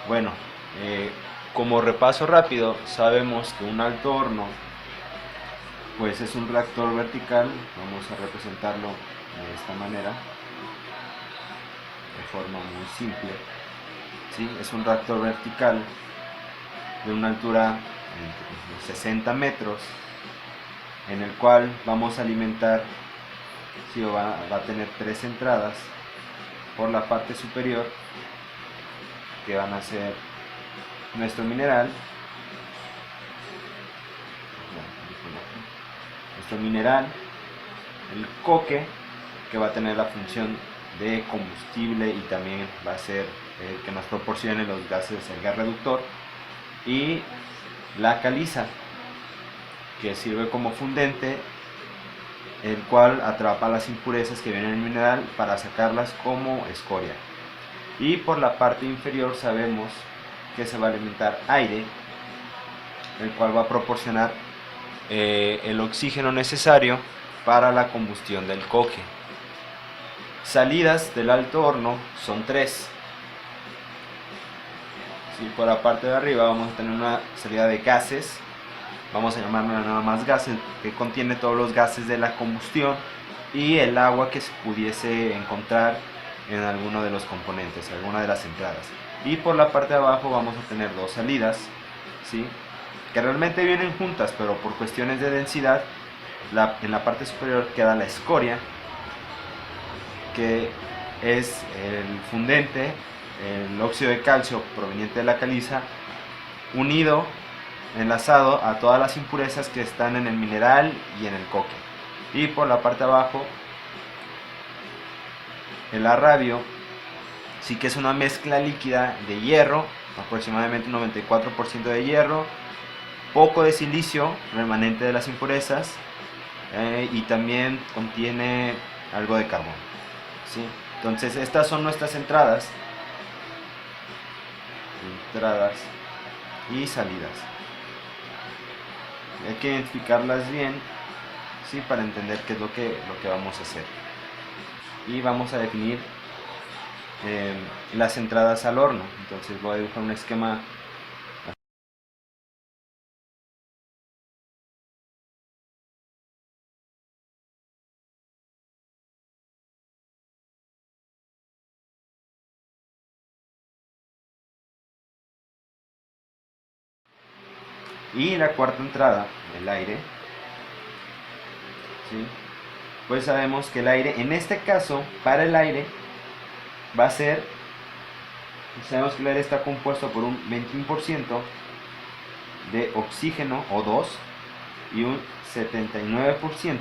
Bueno, eh, como repaso rápido, sabemos que un alto horno pues es un reactor vertical. Vamos a representarlo de esta manera, de forma muy simple. ¿Sí? Es un reactor vertical de una altura de 60 metros, en el cual vamos a alimentar, ¿sí? Va a tener tres entradas por la parte superior, que van a ser nuestro mineral, el coque, que va a tener la función de combustible y también va a ser el que nos proporcione los gases, el gas reductor, y la caliza, que sirve como fundente, el cual atrapa las impurezas que vienen en el mineral para sacarlas como escoria. Y por la parte inferior sabemos que se va a alimentar aire, el cual va a proporcionar el oxígeno necesario para la combustión del coque. Salidas del alto horno son tres. ¿Sí? Por la parte de arriba vamos a tener una salida de gases, vamos a llamarla nada más gases, que contiene todos los gases de la combustión y el agua que se pudiese encontrar en alguno de los componentes, alguna de las entradas. Y por la parte de abajo vamos a tener dos salidas, ¿sí? Que realmente vienen juntas, pero por cuestiones de densidad, en la parte superior queda la escoria, que es el fundente, el óxido de calcio proveniente de la caliza, unido, enlazado a todas las impurezas que están en el mineral y en el coque. Y por la parte de abajo, el arrabio, sí que es una mezcla líquida de hierro, aproximadamente un 94% de hierro, poco de silicio, remanente de las impurezas, y también contiene algo de carbón, ¿sí? Entonces estas son nuestras entradas y salidas. Hay que identificarlas bien, ¿sí? Para entender qué es lo que vamos a hacer. Y vamos a definir las entradas al horno. Entonces voy a dibujar un esquema. Y la cuarta entrada, el aire, ¿sí? Pues sabemos que el aire, en este caso, para el aire, va a ser, sabemos que el aire está compuesto por un 21% de oxígeno O2 y un 79%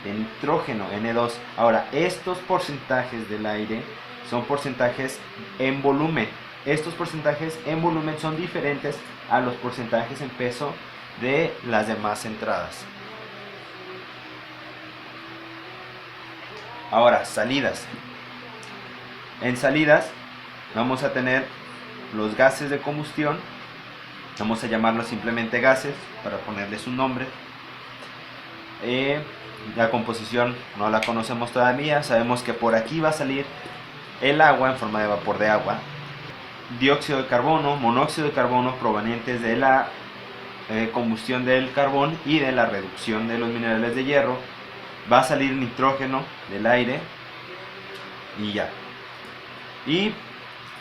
de nitrógeno N2. Ahora, estos porcentajes del aire son porcentajes en volumen. Estos porcentajes en volumen son diferentes a los porcentajes en peso de las demás entradas. Ahora, salidas. En salidas vamos a tener los gases de combustión, vamos a llamarlos simplemente gases para ponerles un nombre. La composición no la conocemos todavía, sabemos que por aquí va a salir el agua en forma de vapor de agua, dióxido de carbono, monóxido de carbono provenientes de la combustión del carbón y de la reducción de los minerales de hierro, va a salir nitrógeno del aire y ya. Y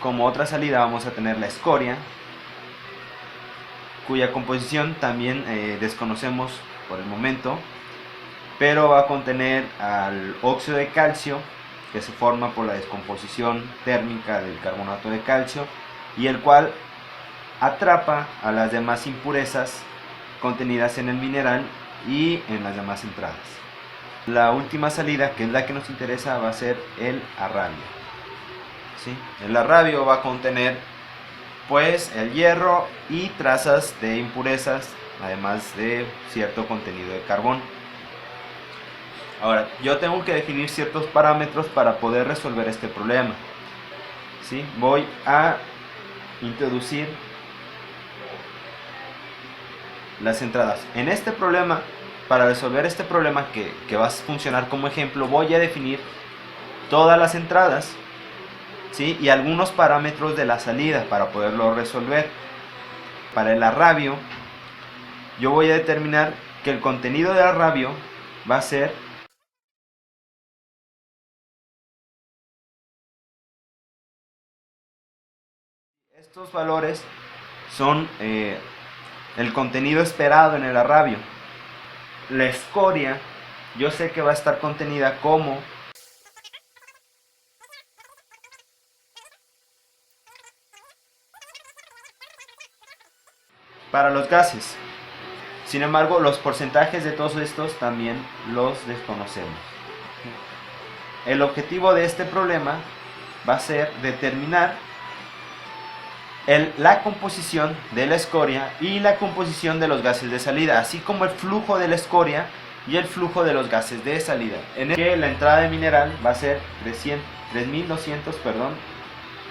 como otra salida vamos a tener la escoria, cuya composición también desconocemos por el momento, pero va a contener al óxido de calcio, que se forma por la descomposición térmica del carbonato de calcio, y el cual atrapa a las demás impurezas contenidas en el mineral y en las demás entradas. La última salida, que es la que nos interesa, va a ser el arrabio, ¿sí? El arrabio va a contener pues el hierro y trazas de impurezas, además de cierto contenido de carbón. Ahora, yo tengo que definir ciertos parámetros para poder resolver este problema, ¿sí? Voy a introducir las entradas. En este problema, para resolver este problema que va a funcionar como ejemplo, voy a definir todas las entradas, ¿sí? Y algunos parámetros de la salida para poderlo resolver. Para el arrabio, yo voy a determinar que el contenido del arrabio va a ser estos valores son el contenido esperado en el arrabio. La escoria yo sé que va a estar contenida como para los gases. Sin embargo, los porcentajes de todos estos también los desconocemos. El objetivo de este problema va a ser determinar la composición de la escoria y la composición de los gases de salida, así como el flujo de la escoria y el flujo de los gases de salida. En el que la entrada de mineral va a ser 3200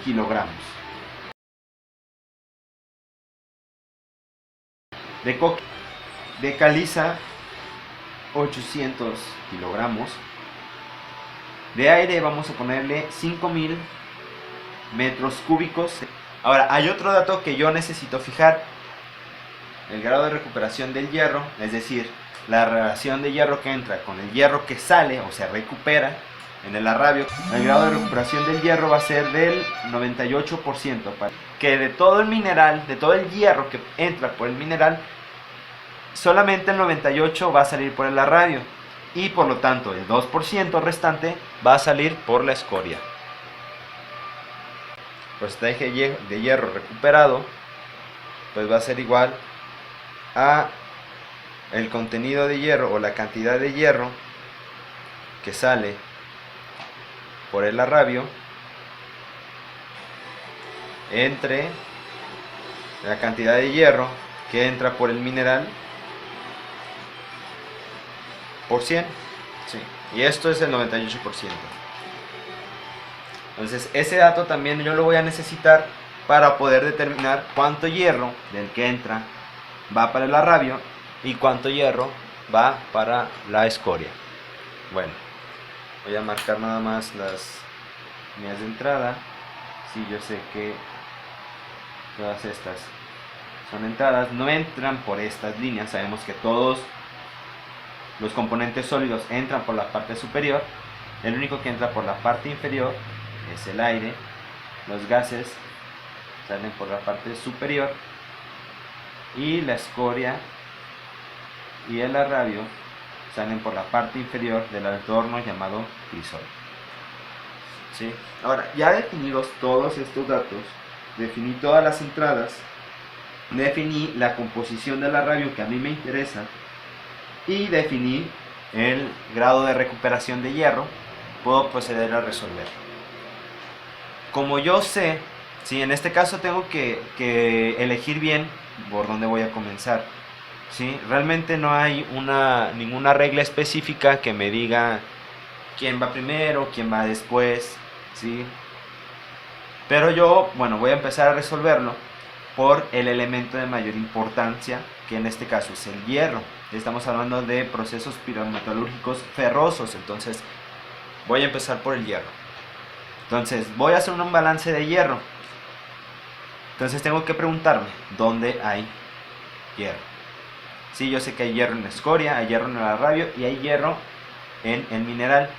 kilogramos. De caliza 800 kilogramos. De aire vamos a ponerle 5000 metros cúbicos. Ahora, hay otro dato que yo necesito fijar. El grado de recuperación del hierro, es decir, la relación de hierro que entra con el hierro que sale o se recupera en el arrabio. El grado de recuperación del hierro va a ser del 98%. Que de todo el mineral, de todo el hierro que entra por el mineral, solamente el 98% va a salir por el arrabio. Y por lo tanto, el 2% restante va a salir por la escoria. Porcentaje de hierro recuperado pues va a ser igual a el contenido de hierro o la cantidad de hierro que sale por el arrabio entre la cantidad de hierro que entra por el mineral por 100, sí, y esto es el 98%. Entonces ese dato también yo lo voy a necesitar para poder determinar cuánto hierro del que entra va para el arrabio y cuánto hierro va para la escoria. Bueno, voy a marcar nada más las líneas de entrada. Sí, yo sé que todas estas son entradas, no entran por estas líneas. Sabemos que todos los componentes sólidos entran por la parte superior. El único que entra por la parte inferior es el aire. Los gases salen por la parte superior y la escoria y el arrabio salen por la parte inferior del entorno llamado crisol. ¿Sí? Ahora, ya definidos todos estos datos, definí todas las entradas, definí la composición del arrabio que a mí me interesa y definí el grado de recuperación de hierro, puedo proceder a resolver. Como yo sé, sí, en este caso tengo que elegir bien por dónde voy a comenzar. ¿Sí? Realmente no hay ninguna regla específica que me diga quién va primero, quién va después, ¿sí? Pero yo, bueno, voy a empezar a resolverlo por el elemento de mayor importancia, que en este caso es el hierro. Estamos hablando de procesos pirometalúrgicos ferrosos, entonces voy a empezar por el hierro. Entonces voy a hacer un balance de hierro. Entonces tengo que preguntarme, ¿dónde hay hierro? Sí, yo sé que hay hierro en la escoria, hay hierro en el arrabio y hay hierro en el mineral.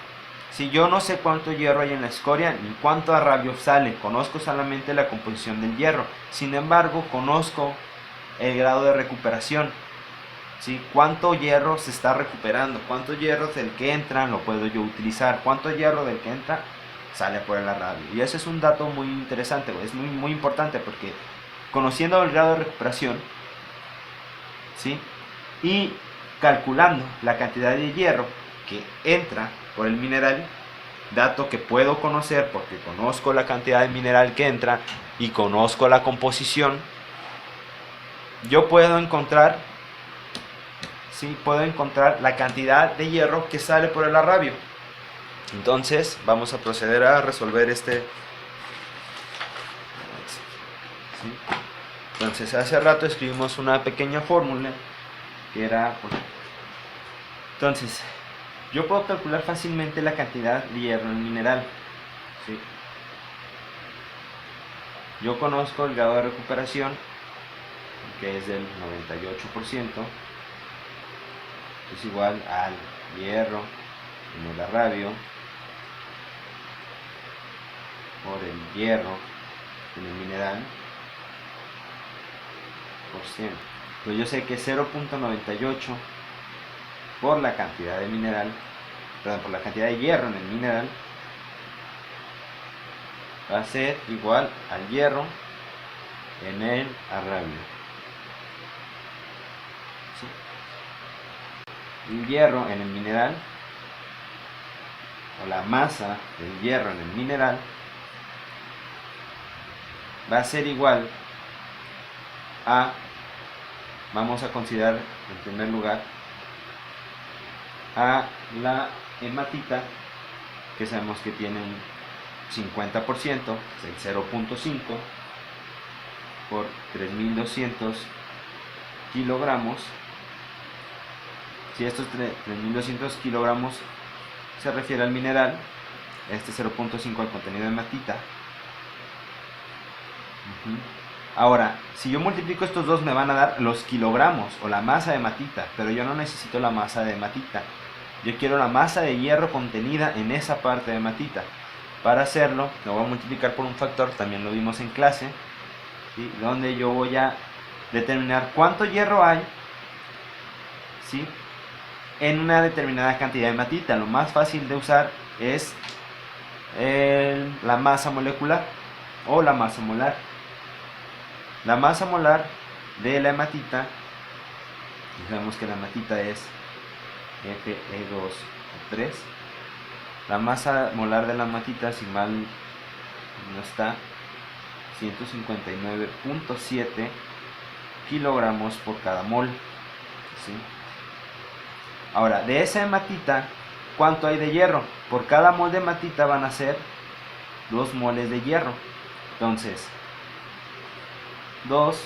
Si yo no sé cuánto hierro hay en la escoria ni cuánto arrabio sale, conozco solamente la composición del hierro. Sin embargo, conozco el grado de recuperación. ¿Sí? Cuánto hierro se está recuperando, cuánto hierro del que entra lo puedo yo utilizar, cuánto hierro del que entra sale por el arrabio. Y ese es un dato muy interesante, es muy importante porque conociendo el grado de recuperación, ¿sí? Y calculando la cantidad de hierro que entra por el mineral, dato que puedo conocer porque conozco la cantidad de mineral que entra y conozco la composición, yo puedo encontrar, ¿sí? Puedo encontrar la cantidad de hierro que sale por el arrabio. Entonces vamos a proceder a resolver este. ¿Sí? Entonces hace rato escribimos una pequeña fórmula que era, entonces yo puedo calcular fácilmente la cantidad de hierro en el mineral, ¿sí? yo conozco el grado de recuperación, que es del 98%, es igual al hierro en el arrabio por el hierro en el mineral por 100. Pues yo sé que 0.98 por la cantidad de mineral, perdón, por la cantidad de hierro en el mineral, va a ser igual al hierro en el arrabio. ¿Sí? El hierro en el mineral, o la masa del hierro en el mineral, va a ser igual a, vamos a considerar en primer lugar a la hematita, que sabemos que tiene un 50%, es el 0.5 por 3200 kilogramos. Si estos 3200 kilogramos se refiere al mineral, este 0.5 al contenido de hematita. Ahora, si yo multiplico estos dos, me van a dar los kilogramos o la masa de hematita, pero yo no necesito la masa de hematita. Yo quiero la masa de hierro contenida en esa parte de hematita. Para hacerlo, lo voy a multiplicar por un factor, también lo vimos en clase, ¿sí? Donde yo voy a determinar cuánto hierro hay, ¿sí?, en una determinada cantidad de hematita. Lo más fácil de usar es la masa molecular o la masa molar. La masa molar de la hematita, sabemos que la hematita es Fe2O3. La masa molar de la hematita, si mal no está, 159.7 kilogramos por cada mol, ¿sí? Ahora, de esa hematita, ¿cuánto hay de hierro? Por cada mol de hematita van a ser 2 moles de hierro. Entonces, 2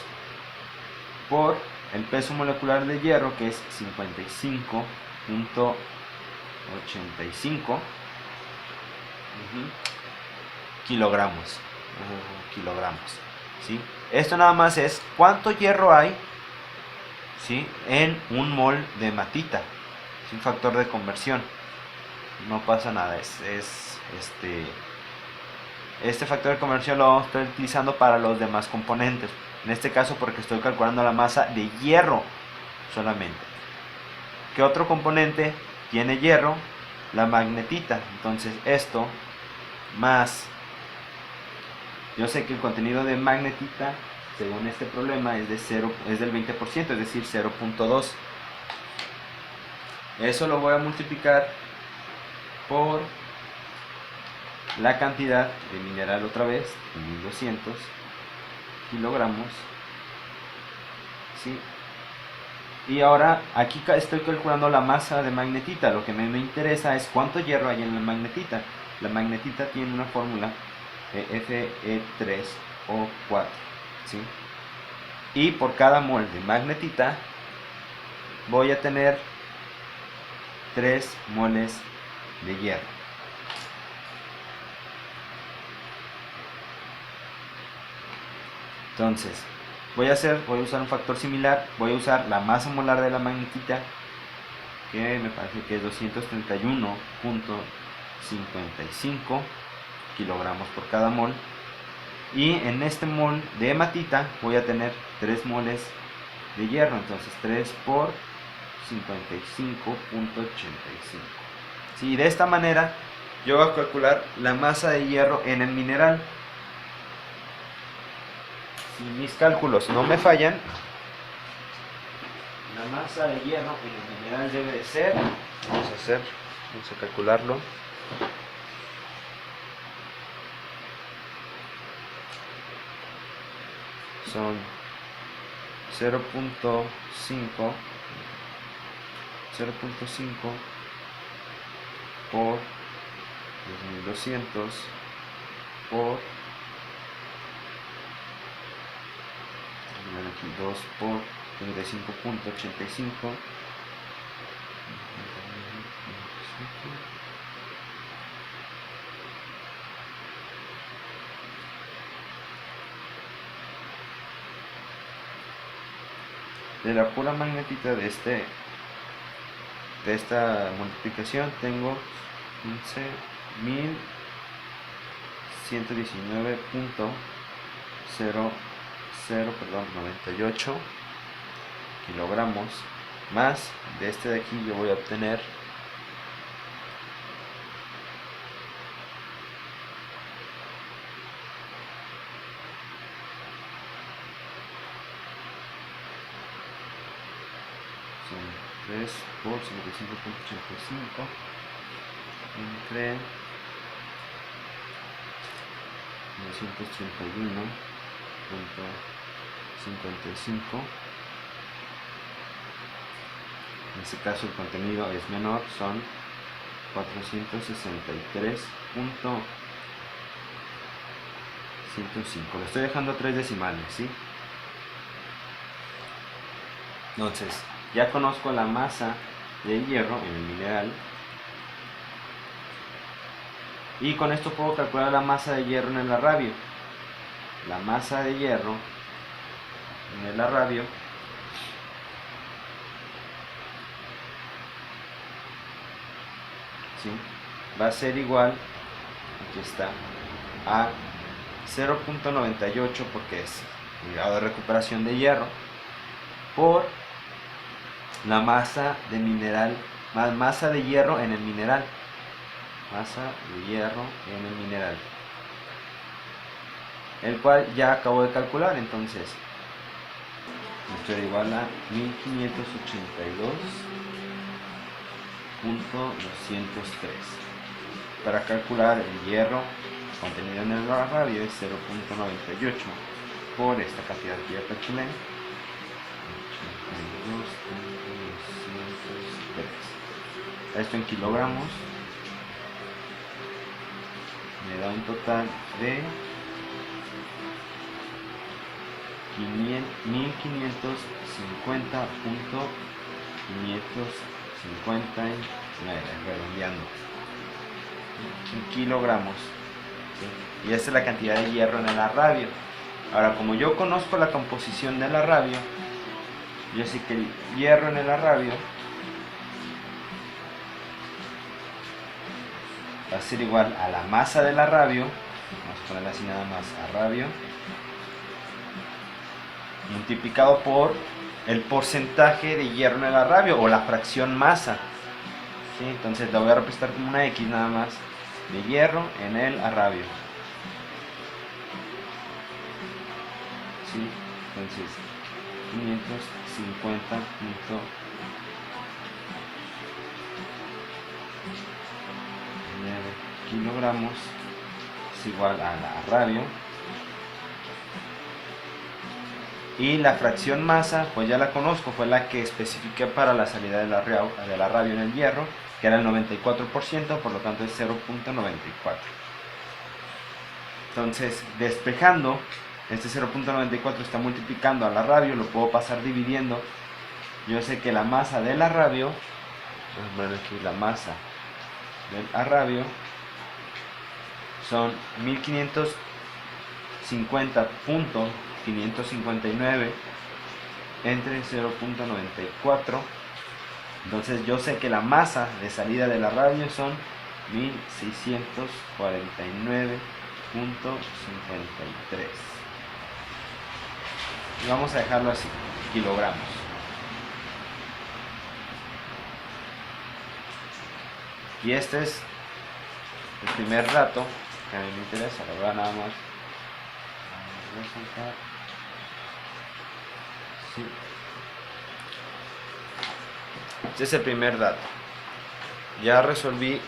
por el peso molecular de hierro, que es 55.85 kilogramos. ¿Sí? Esto nada más es cuánto hierro hay, ¿sí?, en un mol de hematita. Es un factor de conversión. No pasa nada. Este factor de conversión lo vamos a estar utilizando para los demás componentes. En este caso porque estoy calculando la masa de hierro solamente. ¿Qué otro componente tiene hierro? La magnetita. Entonces esto más, yo sé que el contenido de magnetita, según este problema, es del 20%, es decir, 0.2. Eso lo voy a multiplicar por la cantidad de mineral otra vez, 1200 kilogramos, ¿sí? Y ahora aquí estoy calculando la masa de magnetita. Lo que me interesa es cuánto hierro hay en la magnetita. La magnetita tiene una fórmula Fe3O4, ¿sí? Y por cada mol de magnetita voy a tener 3 moles de hierro. Entonces, voy a usar un factor similar. Voy a usar la masa molar de la magnetita, que me parece que es 231.55 kilogramos por cada mol. Y en este mol de hematita voy a tener 3 moles de hierro. Entonces 3 por 55.85. ¿Sí? De esta manera yo voy a calcular la masa de hierro en el mineral. Si mis cálculos no me fallan, la masa de hierro en el mineral debe de ser, vamos a calcularlo, son 0.5 por 2200 por, aquí 2 por 35.85, de la pura magnetita de esta multiplicación tengo 11.119.98 kilogramos, más de este de aquí yo voy a obtener son 3 por 55.85 entre 931.55. En este caso el contenido es menor, son 463.105. Le estoy dejando 3 decimales, ¿sí? Entonces, ya conozco la masa de hierro en el mineral. Y con esto puedo calcular la masa de hierro en el arrabio. La masa de hierro en el arrabio ¿sí? Va a ser igual, aquí está, a 0.98 porque es el grado de recuperación de hierro por la masa de mineral, más masa de hierro en el mineral. Masa de hierro en el mineral, el cual ya acabo de calcular. Entonces esto es igual a 1582.203. Para calcular el hierro contenido en el arrabio es 0.98 por esta cantidad que ya calculé, 82.203. Esto en kilogramos me da un total de 1550.559, redondeando, en kilogramos, ¿sí? Y esta es la cantidad de hierro en el arrabio. Ahora, como yo conozco la composición del arrabio, yo sé que el hierro en el arrabio va a ser igual a la masa del arrabio, vamos a ponerle así nada más, arrabio, multiplicado por el porcentaje de hierro en el arrabio, o la fracción masa, ¿sí? Entonces la voy a representar como una X nada más, de hierro en el arrabio, ¿sí? Entonces 550. kilogramos es igual al arrabio, y la fracción masa pues ya la conozco, fue la que especifiqué para la salida del arrabio en el hierro, que era el 94%, por lo tanto es 0.94. entonces despejando, este 0.94 está multiplicando al arrabio, lo puedo pasar dividiendo. Yo sé que la masa del arrabio, bueno, aquí la masa del arrabio son 1550.559 entre 0.94. entonces yo sé que la masa de salida del arrabio son 1649.53, y vamos a dejarlo así, kilogramos. Y este es el primer dato que a mí me interesa. La verdad, nada más sí. Este es el primer dato. Ya resolví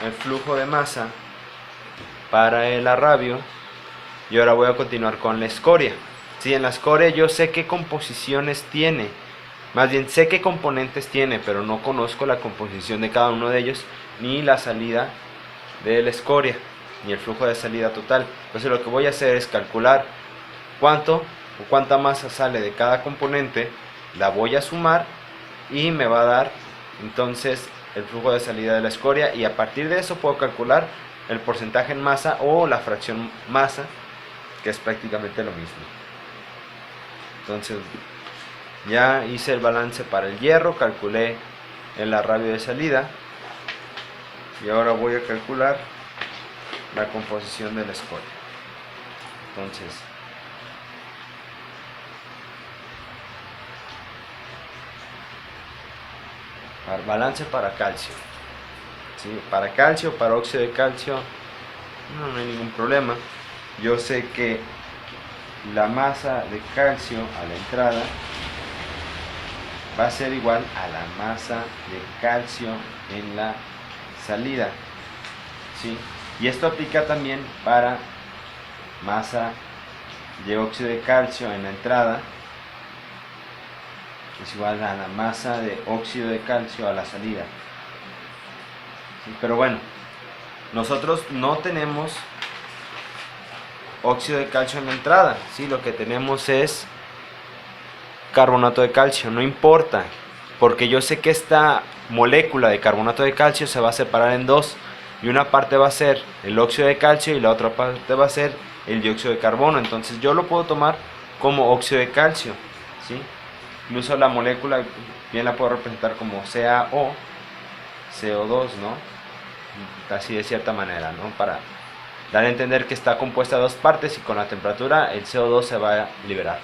el flujo de masa para el arrabio, y ahora voy a continuar con la escoria. Sí, en la escoria yo sé qué composiciones tiene, más bien sé qué componentes tiene, pero no conozco la composición de cada uno de ellos, ni la salida de la escoria, ni el flujo de salida total. Entonces lo que voy a hacer es calcular cuánta masa sale de cada componente, la voy a sumar y me va a dar entonces el flujo de salida de la escoria, y a partir de eso puedo calcular el porcentaje en masa o la fracción masa, que es prácticamente lo mismo. Entonces ya hice el balance para el hierro, calculé el radio de salida y ahora voy a calcular la composición de la escoria. Entonces balance para calcio, ¿sí? Para calcio, para óxido de calcio no hay ningún problema. Yo sé que la masa de calcio a la entrada va a ser igual a la masa de calcio en la salida, ¿sí? Y esto aplica también para masa de óxido de calcio en la entrada, es igual a la masa de óxido de calcio a la salida, ¿sí? Pero bueno, nosotros no tenemos óxido de calcio en la entrada, ¿sí? Lo que tenemos es carbonato de calcio, no importa, porque yo sé que esta molécula de carbonato de calcio se va a separar en dos, y una parte va a ser el óxido de calcio y la otra parte va a ser el dióxido de carbono. Entonces yo lo puedo tomar como óxido de calcio, ¿sí? Incluso la molécula bien la puedo representar como CaO, CO2, ¿no? Casi de cierta manera, ¿no? Para dar a entender que está compuesta de dos partes y con la temperatura el CO2 se va a liberar.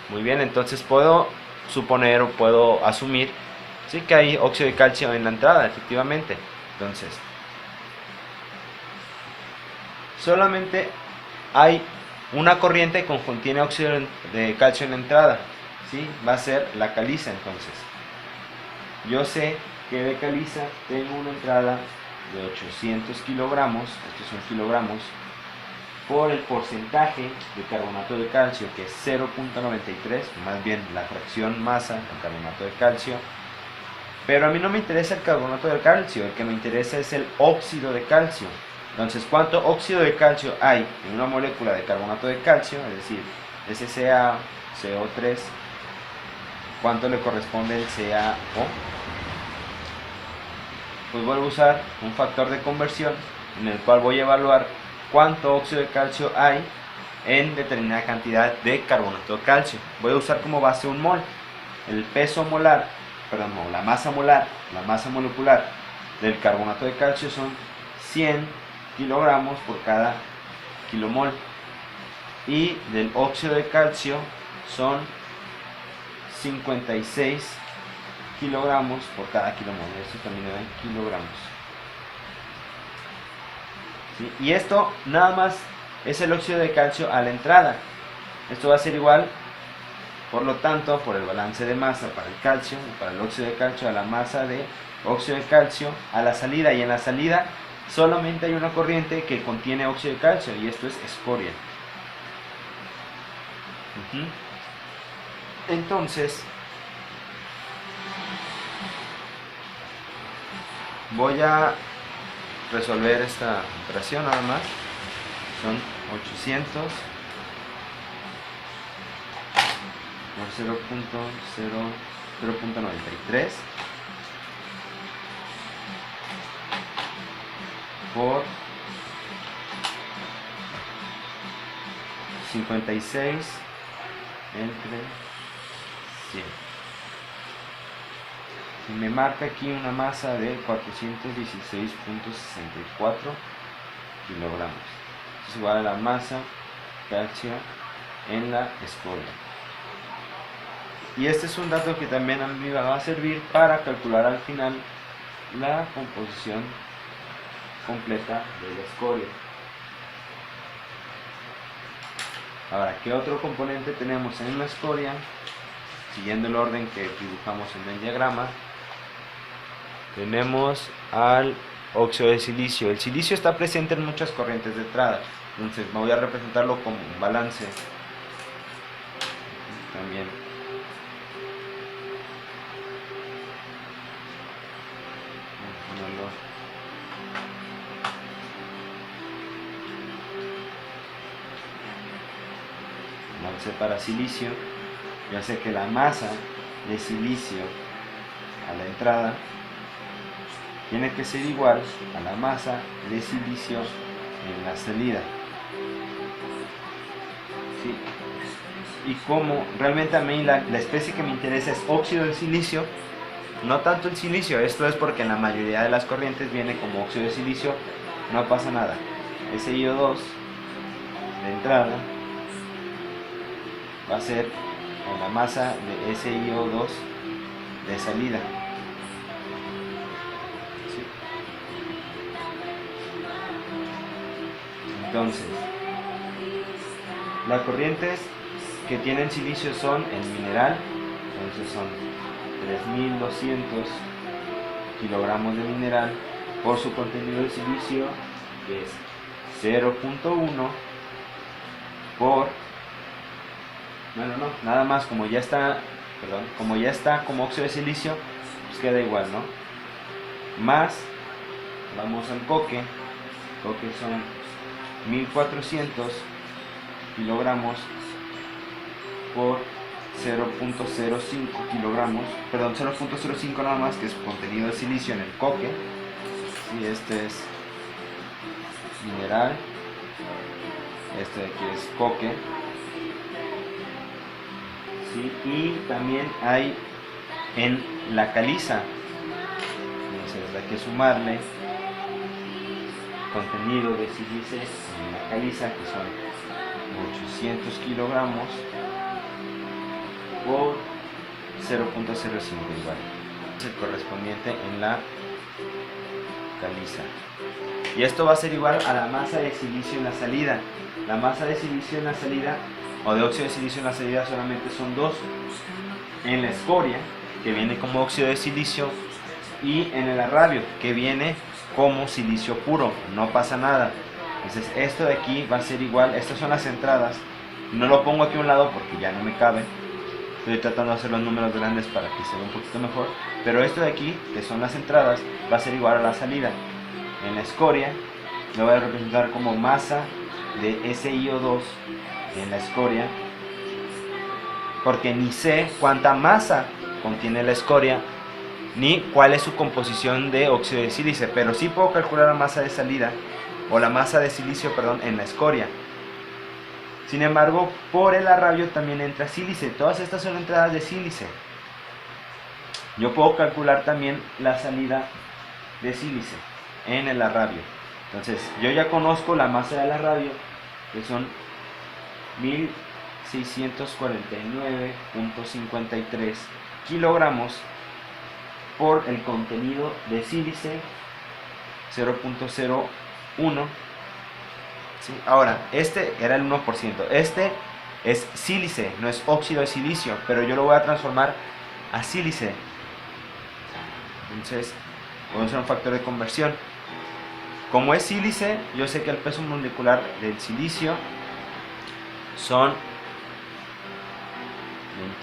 Muy bien, entonces puedo suponer o puedo asumir, sí, que hay óxido de calcio en la entrada, efectivamente. Entonces, solamente hay una corriente que contiene óxido de calcio en la entrada, ¿sí? Va a ser la caliza. Entonces yo sé que de caliza tengo una entrada de 800 kilogramos, estos son kilogramos, por el porcentaje de carbonato de calcio, que es 0.93, más bien la fracción masa del carbonato de calcio. Pero a mí no me interesa el carbonato de calcio, el que me interesa es el óxido de calcio. Entonces, ¿cuánto óxido de calcio hay en una molécula de carbonato de calcio? Es decir, ese CO3, ¿cuánto le corresponde el CaO? Pues voy a usar un factor de conversión en el cual voy a evaluar cuánto óxido de calcio hay en determinada cantidad de carbonato de calcio. Voy a usar como base un mol. El peso molar, perdón, no, la masa molar, la masa molecular del carbonato de calcio son 100 kilogramos por cada kilomol, y del óxido de calcio son 56 kilogramos por cada kilomol. Esto también da en kilogramos, ¿sí? Y esto nada más es el óxido de calcio a la entrada. Esto va a ser igual, por lo tanto, por el balance de masa para el calcio, para el óxido de calcio, a la masa de óxido de calcio a la salida. Y en la salida solamente hay una corriente que contiene óxido de calcio, y esto es escoria. Entonces voy a resolver esta operación nada más. Son 800 por 0.93 por 56 entre 100. Y me marca aquí una masa de 416.64 kilogramos. Es igual a la masa calcio en la escoria. Y este es un dato que también a mí me va a servir para calcular al final la composición completa de la escoria. Ahora, ¿qué otro componente tenemos en la escoria? Siguiendo el orden que dibujamos en el diagrama, tenemos al óxido de silicio. El silicio está presente en muchas corrientes de entrada, entonces me voy a representarlo como un balance también. Balance para silicio. Ya sé que la masa de silicio a la entrada tiene que ser igual a la masa de silicio en la salida, ¿sí? Y como realmente a mí la especie que me interesa es óxido de silicio, no tanto el silicio. Esto es porque en la mayoría de las corrientes viene como óxido de silicio, no pasa nada. SiO2 de entrada va a ser en la masa de SiO2 de salida. ¿Sí? Entonces, las corrientes que tienen silicio son el mineral, entonces son 3200 kilogramos de mineral por su contenido de silicio, que es 0.1 por, bueno, no, nada más, como ya está, perdón, como ya está como óxido de silicio, pues queda igual, ¿no? Más, vamos al coque son 1400 kilogramos por 0.05 kilogramos, perdón, 0.05 nada más, que es su contenido de silicio en el coque. Y este es mineral, este de aquí es coque. ¿Sí? Y también hay en la caliza, entonces hay que sumarle contenido de sílice en la caliza, que son 800 kilogramos por 0.05 igual, es el correspondiente en la caliza. Y esto va a ser igual a la masa de silicio en la salida. La masa de silicio en la salida, o de óxido de silicio en la salida, solamente son dos: en la escoria, que viene como óxido de silicio, y en el arrabio, que viene como silicio puro. No pasa nada. Entonces esto de aquí va a ser igual. Estas son las entradas. No lo pongo aquí a un lado porque ya no me cabe. Estoy tratando de hacer los números grandes para que se vea un poquito mejor. Pero esto de aquí, que son las entradas, va a ser igual a la salida. En la escoria lo voy a representar como masa de SiO2 en la escoria, porque ni sé cuánta masa contiene la escoria ni cuál es su composición de óxido de sílice, pero sí puedo calcular la masa de salida, o la masa de silicio, perdón, en la escoria. Sin embargo, por el arrabio también entra sílice. Todas estas son entradas de sílice. Yo puedo calcular también la salida de sílice en el arrabio. Entonces, yo ya conozco la masa del arrabio, que son 1649.53 kilogramos por el contenido de sílice 0.01. ¿Sí? Ahora, este era el 1%. Este es sílice, no es óxido de silicio, pero yo lo voy a transformar a sílice. Entonces, voy a usar un factor de conversión. Como es sílice, yo sé que el peso molecular del silicio son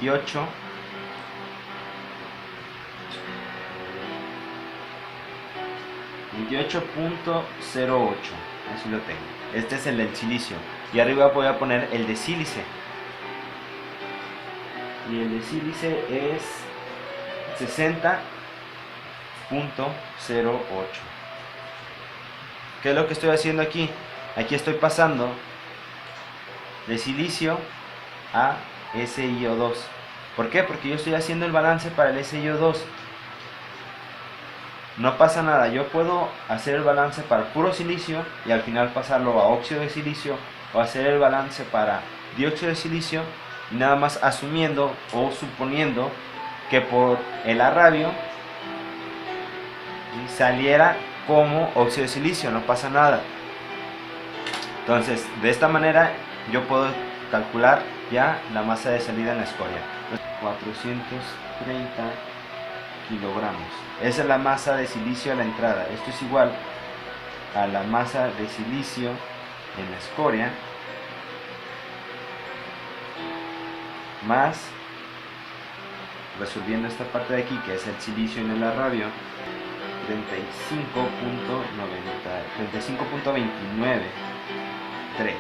28. 28.08, así lo tengo. Este es el del silicio. Y arriba voy a poner el de sílice. Y el de sílice es 60.08. ¿Qué es lo que estoy haciendo aquí? Aquí estoy pasando de silicio a SiO2. ¿Por qué? Porque yo estoy haciendo el balance para el SiO2. No pasa nada, yo puedo hacer el balance para puro silicio y al final pasarlo a óxido de silicio, o hacer el balance para dióxido de silicio, y nada más asumiendo o suponiendo que por el arrabio saliera como óxido de silicio. No pasa nada. Entonces, de esta manera yo puedo calcular ya la masa de salida en la escoria: 430 kilogramos. Esa es la masa de silicio a la entrada. Esto es igual a la masa de silicio en la escoria más, resolviendo esta parte de aquí, que es el silicio en el arrabio, 35.293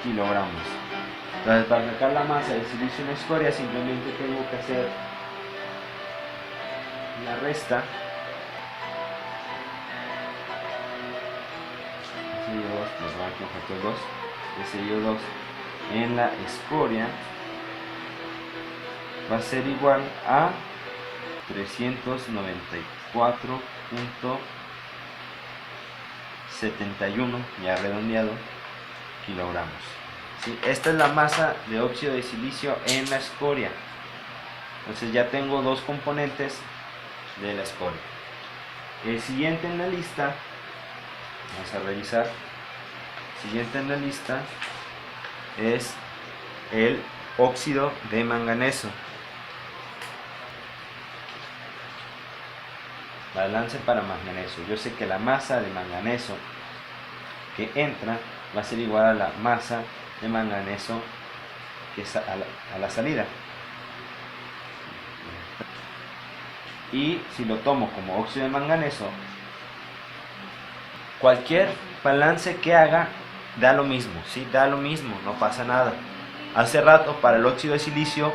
kilogramos. Entonces, para sacar la masa de silicio en la escoria, simplemente tengo que hacer la resta. SiO2 más factor 2, SiO2 en la escoria va a ser igual a 394.71, ya redondeado, kilogramos. ¿Sí? Esta es la masa de óxido de silicio en la escoria. Entonces ya tengo dos componentes de la escoria. El siguiente en la lista, vamos a revisar, el siguiente en la lista es el óxido de manganeso. Balance para manganeso. Yo sé que la masa de manganeso que entra va a ser igual a la masa de manganeso que es a la salida. Y si lo tomo como óxido de manganeso, cualquier balance que haga da lo mismo, ¿sí? Da lo mismo, no pasa nada. Hace rato para el óxido de silicio,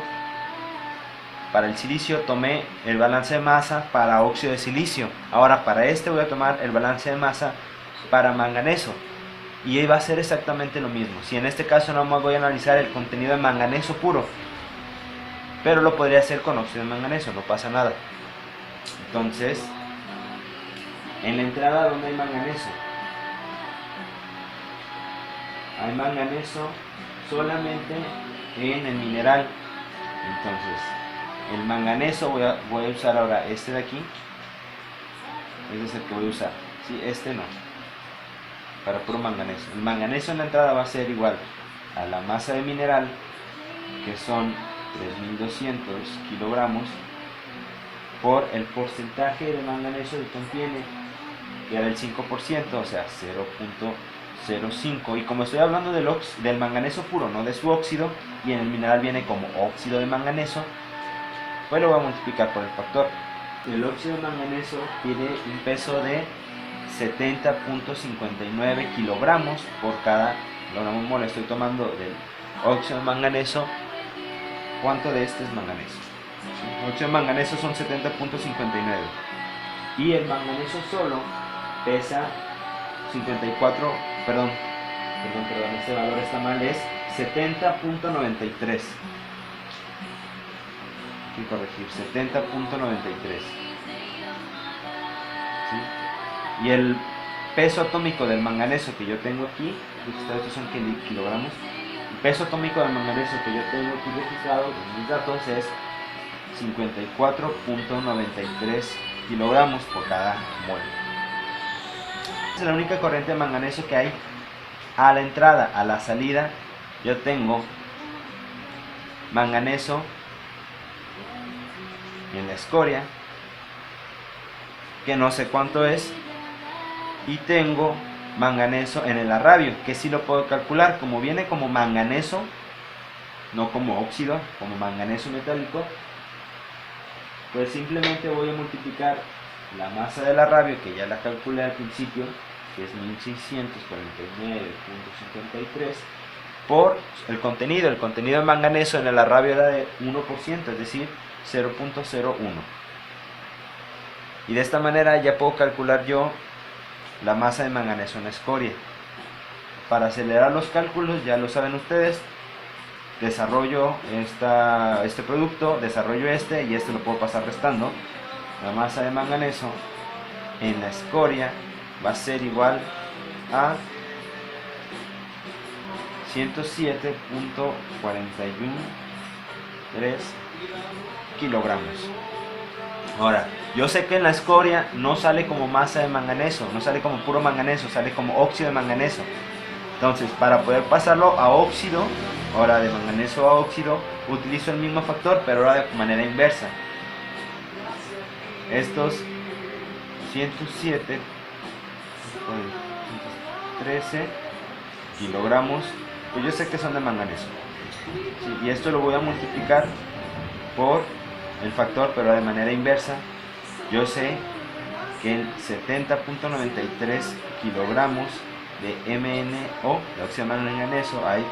para el silicio tomé el balance de masa para óxido de silicio. Ahora para este voy a tomar el balance de masa para manganeso. Y va a ser exactamente lo mismo. Si en este caso no más voy a analizar el contenido de manganeso puro, pero lo podría hacer con óxido de manganeso, no pasa nada. Entonces, en la entrada, ¿dónde hay manganeso? Hay manganeso solamente en el mineral. Entonces, el manganeso voy a usar ahora este de aquí. Este es el que voy a usar. Sí, este no. Para puro manganeso. El manganeso en la entrada va a ser igual a la masa de mineral, que son 3200 kilogramos, por el porcentaje de manganeso que contiene, que era el 5%, o sea 0.05. Y como estoy hablando del manganeso puro, no de su óxido, y en el mineral viene como óxido de manganeso, pues lo voy a multiplicar por el factor. El óxido de manganeso tiene un peso de 70.59 kilogramos por cada kilogramo mol. Estoy tomando del óxido de manganeso. ¿Cuánto de este es manganeso? El óxido de manganeso son 70.59 y el manganeso solo pesa 54, perdón, este valor está mal, es 70.93. Hay que corregir, 70.93. ¿Sí? Y el peso atómico del manganeso que yo tengo aquí, estos son kilogramos, el peso atómico del manganeso que yo tengo aquí registrado en mis datos es 54.93 kilogramos por cada mol. Es la única corriente de manganeso que hay a la entrada. A la salida yo tengo manganeso en la escoria, que no sé cuánto es, y tengo manganeso en el arrabio, que sí lo puedo calcular. Como viene como manganeso, no como óxido, como manganeso metálico, pues simplemente voy a multiplicar la masa del arrabio, que ya la calculé al principio, que es 1649.53, por el contenido. El contenido de manganeso en el arrabio era de 1%, es decir, 0.01. Y de esta manera ya puedo calcular yo la masa de manganeso en la escoria. Para acelerar los cálculos, ya lo saben ustedes, desarrollo este producto, desarrollo este, y este lo puedo pasar restando. La masa de manganeso en la escoria va a ser igual a 107.413 kilogramos. Ahora, yo sé que en la escoria no sale como masa de manganeso, no sale como puro manganeso, sale como óxido de manganeso. Entonces, para poder pasarlo a óxido, ahora de manganeso a óxido, utilizo el mismo factor, pero ahora de manera inversa. Estos 107.13 kilogramos, pues yo sé que son de manganeso. Sí, y esto lo voy a multiplicar por el factor, pero de manera inversa. Yo sé que en 70.93 kilogramos de MnO, de óxido de manganeso, hay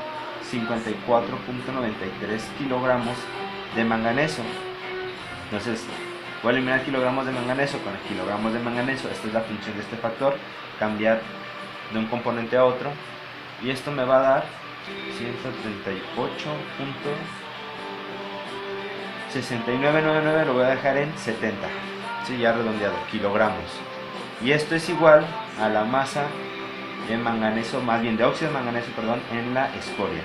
54.93 kilogramos de manganeso. Entonces voy a eliminar kilogramos de manganeso con el kilogramos de manganeso. Esta es la función de este factor, cambiar de un componente a otro, y esto me va a dar 138.6999 lo voy a dejar en 70, ¿sí? Ya redondeado, kilogramos. Y esto es igual a la masa de manganeso, más bien de óxido de manganeso, perdón, en la escoria.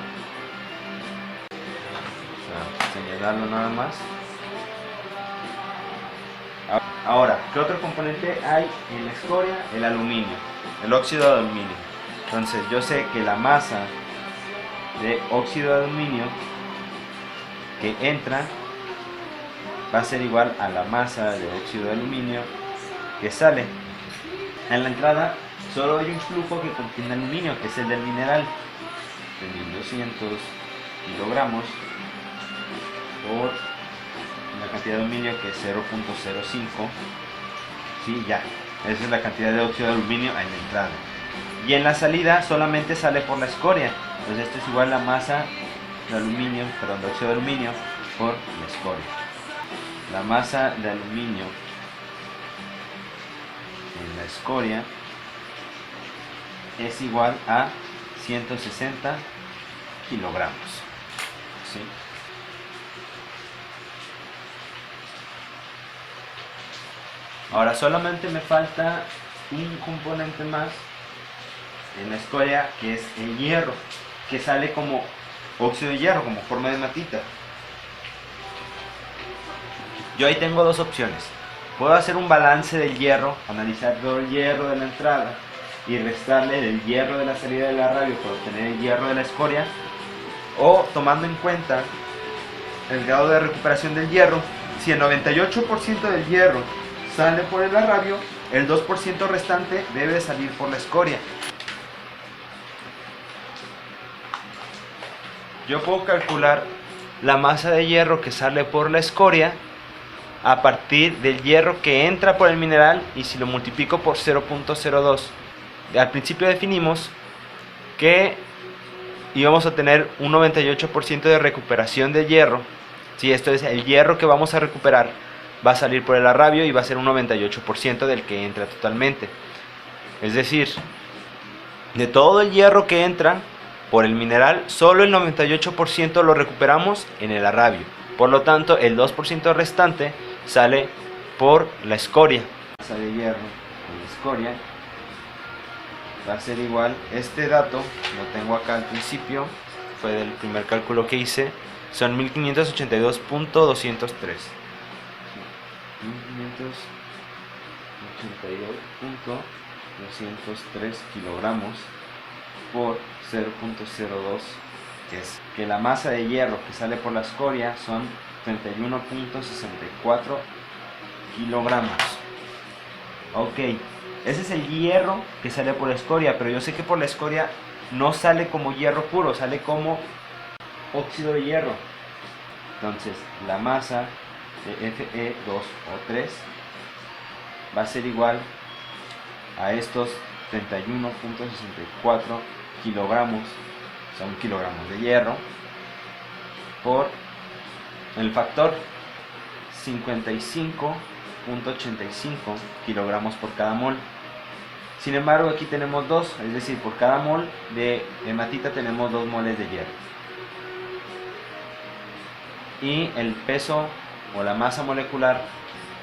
Vamos a señalarlo nada más. Ahora, ¿qué otro componente hay en la escoria? El aluminio, el óxido de aluminio. Entonces yo sé que la masa de óxido de aluminio que entra va a ser igual a la masa de óxido de aluminio que sale. En la entrada solo hay un flujo que contiene aluminio, que es el del mineral, de 1200 kilogramos por la cantidad de aluminio, que es 0.05. Sí, ya, esa es la cantidad de óxido de aluminio en la entrada. Y en la salida solamente sale por la escoria. Entonces esto es igual a la masa de aluminio, perdón, de óxido de aluminio por la escoria. La masa de aluminio en la escoria es igual a 160 kilogramos. ¿Sí? Ahora solamente me falta un componente más en la escoria, que es el hierro, que sale como óxido de hierro, como forma de matita. Yo ahí tengo dos opciones. Puedo hacer un balance del hierro, analizar todo el hierro de la entrada y restarle del hierro de la salida de la radio para obtener el hierro de la escoria, o tomando en cuenta el grado de recuperación del hierro, si el 98% del hierro sale por el arrabio, el 2% restante debe salir por la escoria. Yo puedo calcular la masa de hierro que sale por la escoria a partir del hierro que entra por el mineral, y si lo multiplico por 0.02. Al principio definimos que íbamos a tener un 98% de recuperación de hierro. Si esto es el hierro que vamos a recuperar, va a salir por el arrabio y va a ser un 98% del que entra totalmente. Es decir, de todo el hierro que entra por el mineral, solo el 98% lo recuperamos en el arrabio. Por lo tanto, el 2% restante sale por la escoria. La masa de hierro con la escoria va a ser igual, este dato lo tengo acá al principio, fue del primer cálculo que hice, son 1582.203. 1582.203 kilogramos por 0.02, que es que la masa de hierro que sale por la escoria son 31.64 kilogramos. Ok, ese es el hierro que sale por la escoria, pero yo sé que por la escoria no sale como hierro puro, sale como óxido de hierro. Entonces la masa de Fe2 o 3 va a ser igual a estos 31.64 kilogramos, son kilogramos de hierro, por el factor 55.85 kilogramos por cada mol. Sin embargo, aquí tenemos dos, es decir, por cada mol de hematita tenemos 2 moles de hierro. Y el peso o la masa molecular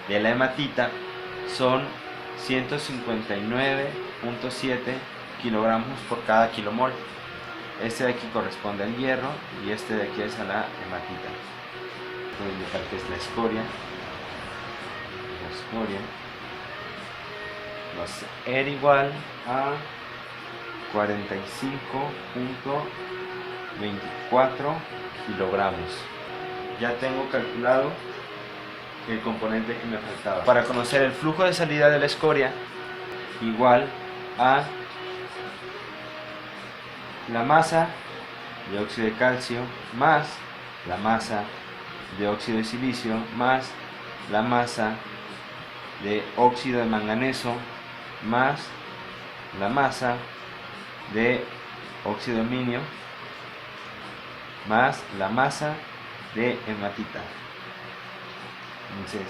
de la hematita son 159.7 kilogramos por cada kilomol. Este de aquí corresponde al hierro y este de aquí es a la hematita. Voy a indicar que es la escoria. La escoria va a ser igual a 45.24 kilogramos. Ya tengo calculado el componente que me faltaba. Para conocer el flujo de salida de la escoria, igual a la masa de óxido de calcio más la masa de óxido de silicio más la masa de óxido de manganeso más la masa de óxido de aluminio más la masa de hematita. Entonces,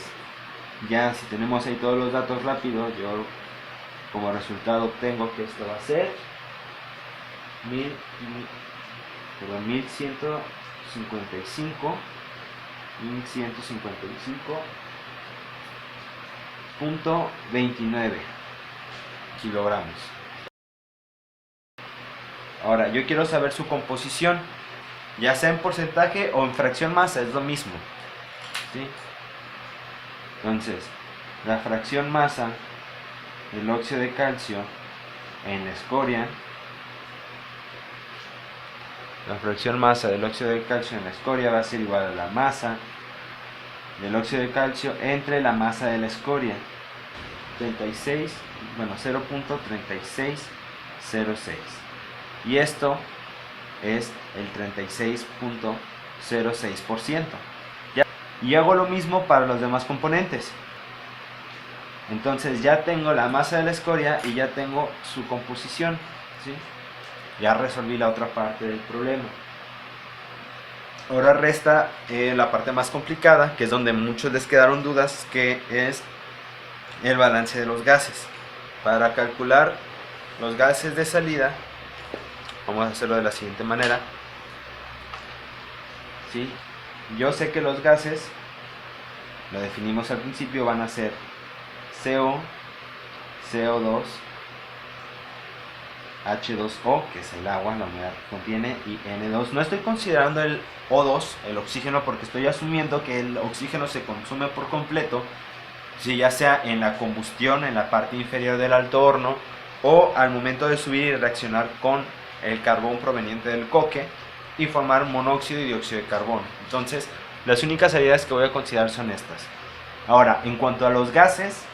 ya si tenemos ahí todos los datos rápidos, yo como resultado obtengo que esto va a ser perdón, 1155.29 kilogramos. Ahora, yo quiero saber su composición, ya sea en porcentaje o en fracción masa, es lo mismo, ¿sí? Entonces, la fracción masa del óxido de calcio en la escoria, la fracción masa del óxido de calcio en la escoria va a ser igual a la masa del óxido de calcio entre la masa de la escoria, 0.3606, y esto es el 36.06%. Y hago lo mismo para los demás componentes. Entonces ya tengo la masa de la escoria y ya tengo su composición, ¿sí? Ya resolví la otra parte del problema. Ahora resta la parte más complicada, que es donde muchos les quedaron dudas, que es el balance de los gases. Para calcular los gases de salida, vamos a hacerlo de la siguiente manera, ¿sí? Yo sé que los gases, lo definimos al principio, van a ser CO, CO2, H2O, que es el agua, la humedad que contiene, y N2. No estoy considerando el O2, el oxígeno, porque estoy asumiendo que el oxígeno se consume por completo, si ya sea en la combustión, en la parte inferior del alto horno, o al momento de subir y reaccionar con el carbón proveniente del coque y formar monóxido y dióxido de carbono. Entonces, las únicas salidas que voy a considerar son estas. Ahora, en cuanto a los gases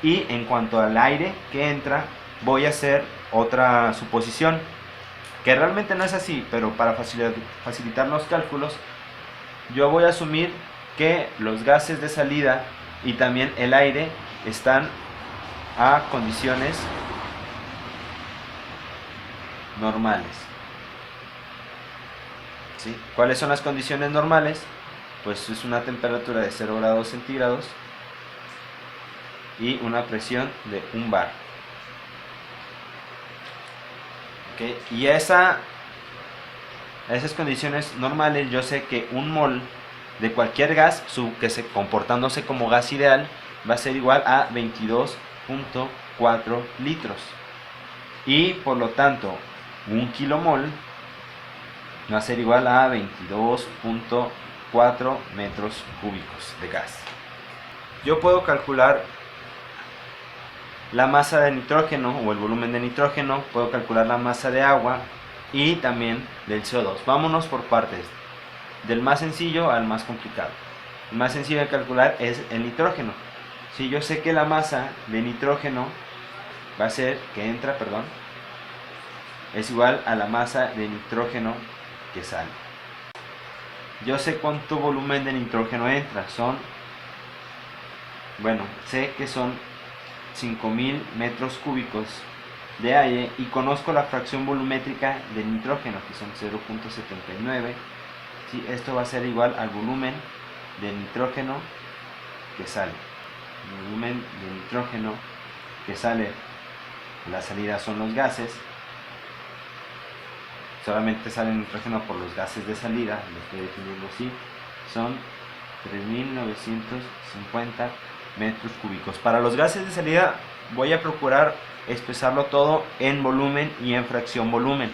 y en cuanto al aire que entra, voy a hacer otra suposición, que realmente no es así, pero para facilitar los cálculos, yo voy a asumir que los gases de salida y también el aire están a condiciones normales, ¿sí? ¿Cuáles son las condiciones normales? Pues es una temperatura de 0 grados centígrados y una presión de 1 bar. ¿Okay? Y a esas condiciones normales, yo sé que un mol de cualquier gas, comportándose como gas ideal, va a ser igual a 22.4 litros. Y por lo tanto, un kilomol va a ser igual a 22.4 metros cúbicos de gas. Yo puedo calcular la masa de nitrógeno o el volumen de nitrógeno, puedo calcular la masa de agua y también del CO2. Vámonos por partes, del más sencillo al más complicado. El más sencillo de calcular es el nitrógeno. Si yo sé que la masa de nitrógeno va a ser, es igual a la masa de nitrógeno que sale. Yo sé cuánto volumen de nitrógeno entra, sé que son 5000 metros cúbicos de aire y conozco la fracción volumétrica de nitrógeno, que son 0.79. ¿Sí? Esto va a ser igual al volumen de nitrógeno que sale. El volumen de nitrógeno que sale, la salida son los gases, solamente sale nitrógeno por los gases de salida, lo estoy definiendo así, son 3950 metros cúbicos. Para los gases de salida voy a procurar expresarlo todo en volumen y en fracción volumen.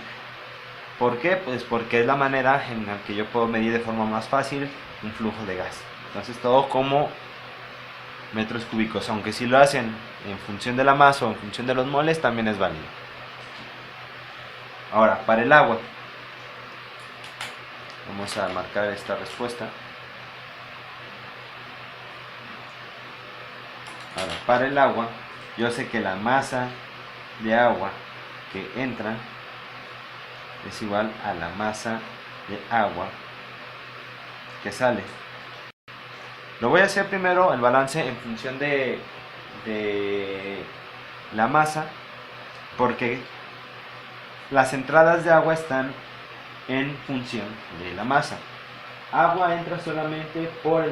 ¿Por qué? Pues porque es la manera en la que yo puedo medir de forma más fácil un flujo de gas. Entonces todo como metros cúbicos, aunque si lo hacen en función de la masa o en función de los moles, también es válido. Ahora, para el agua, vamos a marcar esta respuesta. Ahora, para el agua, yo sé que la masa de agua que entra es igual a la masa de agua que sale. Lo voy a hacer primero el balance en función de la masa, porque las entradas de agua están en función de la masa. Agua entra solamente por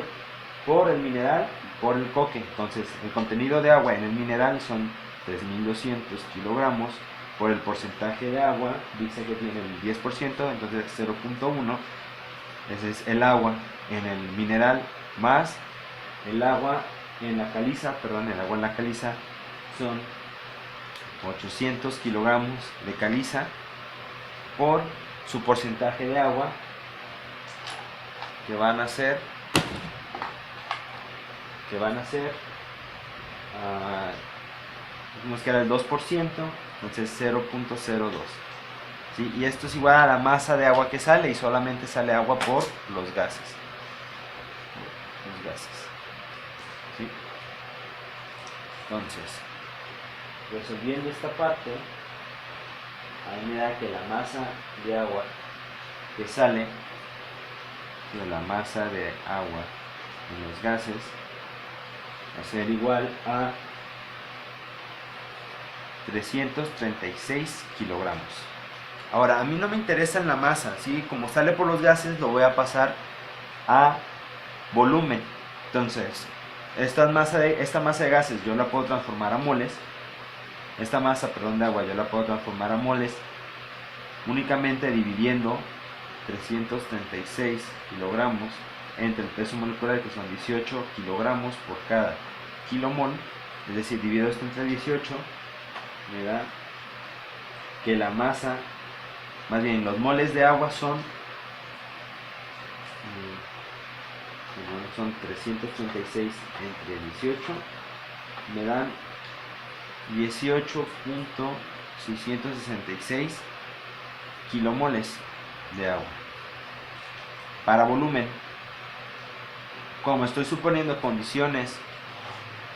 el mineral y por el coque. Entonces el contenido de agua en el mineral son 3200 kilogramos por el porcentaje de agua, dice que tiene el 10%, entonces 0.1, ese es el agua en el mineral, más el agua en la caliza, el agua en la caliza son 800 kilogramos de caliza por su porcentaje de agua, que van a ser dijimos que era el 2%, entonces 0.02, ¿sí? Y esto es igual a la masa de agua que sale, y solamente sale agua por los gases, ¿sí? Entonces, resolviendo esta parte, ahí me da que la masa de agua que sale de la masa de agua en los gases va a ser igual a 336 kilogramos. Ahora, a mí no me interesa en la masa, ¿sí? Como sale por los gases, lo voy a pasar a volumen. Entonces, esta masa de gases yo la puedo transformar a moles. Esta masa, de agua yo la puedo transformar a moles únicamente dividiendo 336 kilogramos entre el peso molecular, que son 18 kilogramos por cada kilomol, es decir, divido esto entre 18, me da que la masa, más bien los moles de agua son 336 entre 18, me dan 18.666 kilomoles de agua. Para volumen, como estoy suponiendo condiciones,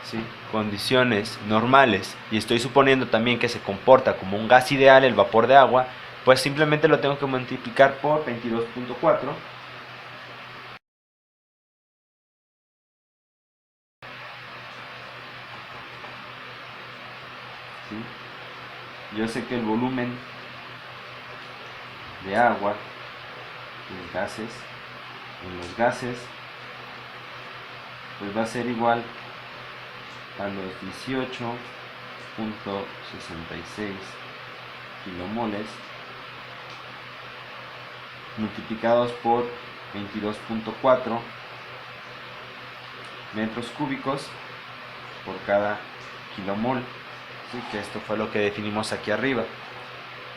¿sí?, condiciones normales, y estoy suponiendo también que se comporta como un gas ideal el vapor de agua, pues simplemente lo tengo que multiplicar por 22.4, ¿sí? Yo sé que el volumen de agua en los gases pues va a ser igual a los 18.66 kilomoles multiplicados por 22.4 metros cúbicos por cada kilomol, ¿sí?, que esto fue lo que definimos aquí arriba.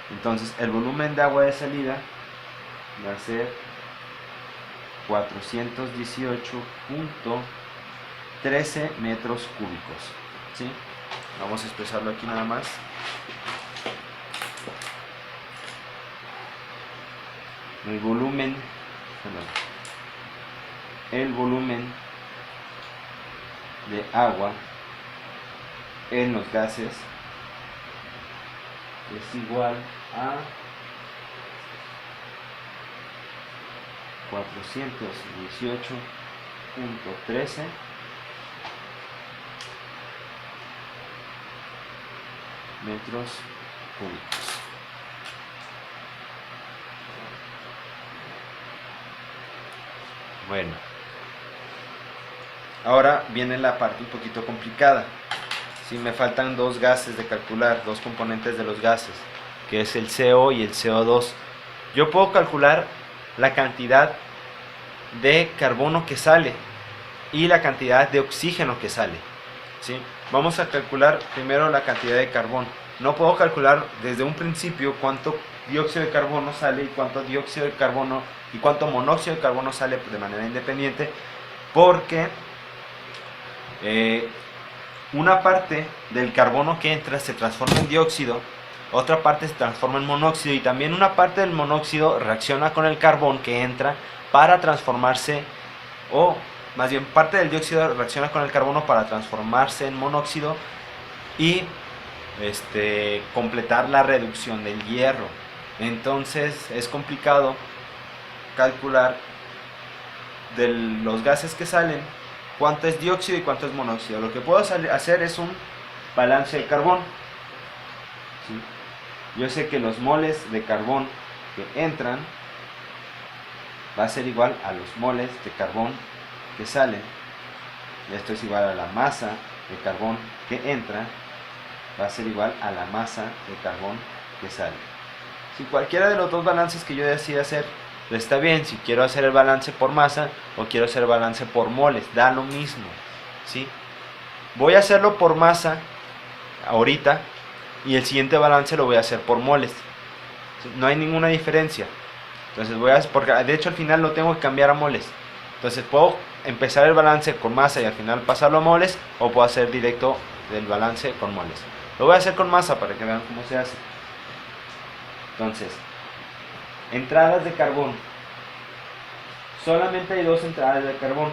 Entonces el volumen de agua de salida va a ser 418.13 metros cúbicos, ¿sí? Vamos a expresarlo aquí nada más. El volumen de agua en los gases es igual a 418.13 metros cúbicos. Bueno, ahora viene la parte un poquito complicada. Si me faltan dos gases de calcular, dos componentes de los gases, que es el CO y el CO2. Yo puedo calcular la cantidad de carbono que sale y la cantidad de oxígeno que sale, ¿sí? Vamos a calcular primero la cantidad de carbono. No puedo calcular desde un principio cuánto dióxido de carbono sale y cuánto dióxido de carbono y cuánto monóxido de carbono sale de manera independiente, porque una parte del carbono que entra se transforma en dióxido, otra parte se transforma en monóxido, y también una parte del monóxido reacciona con el carbón que entra para transformarse, o más bien parte del dióxido reacciona con el carbono para transformarse en monóxido y completar la reducción del hierro. Entonces es complicado calcular de los gases que salen cuánto es dióxido y cuánto es monóxido. Lo que puedo hacer es un balance de carbón, ¿sí? Yo sé que los moles de carbón que entran va a ser igual a los moles de carbón que salen. Esto es igual a la masa de carbón que entra, va a ser igual a la masa de carbón que sale. Si cualquiera de los dos balances que yo decida hacer está bien. Si quiero hacer el balance por masa o quiero hacer el balance por moles, da lo mismo, ¿sí? Voy a hacerlo por masa ahorita y el siguiente balance lo voy a hacer por moles. No hay ninguna diferencia. Entonces porque de hecho al final lo tengo que cambiar a moles. Entonces puedo empezar el balance con masa y al final pasarlo a moles, o puedo hacer directo del balance con moles. Lo voy a hacer con masa para que vean cómo se hace. Entonces, entradas de carbón. Solamente hay dos entradas de carbón.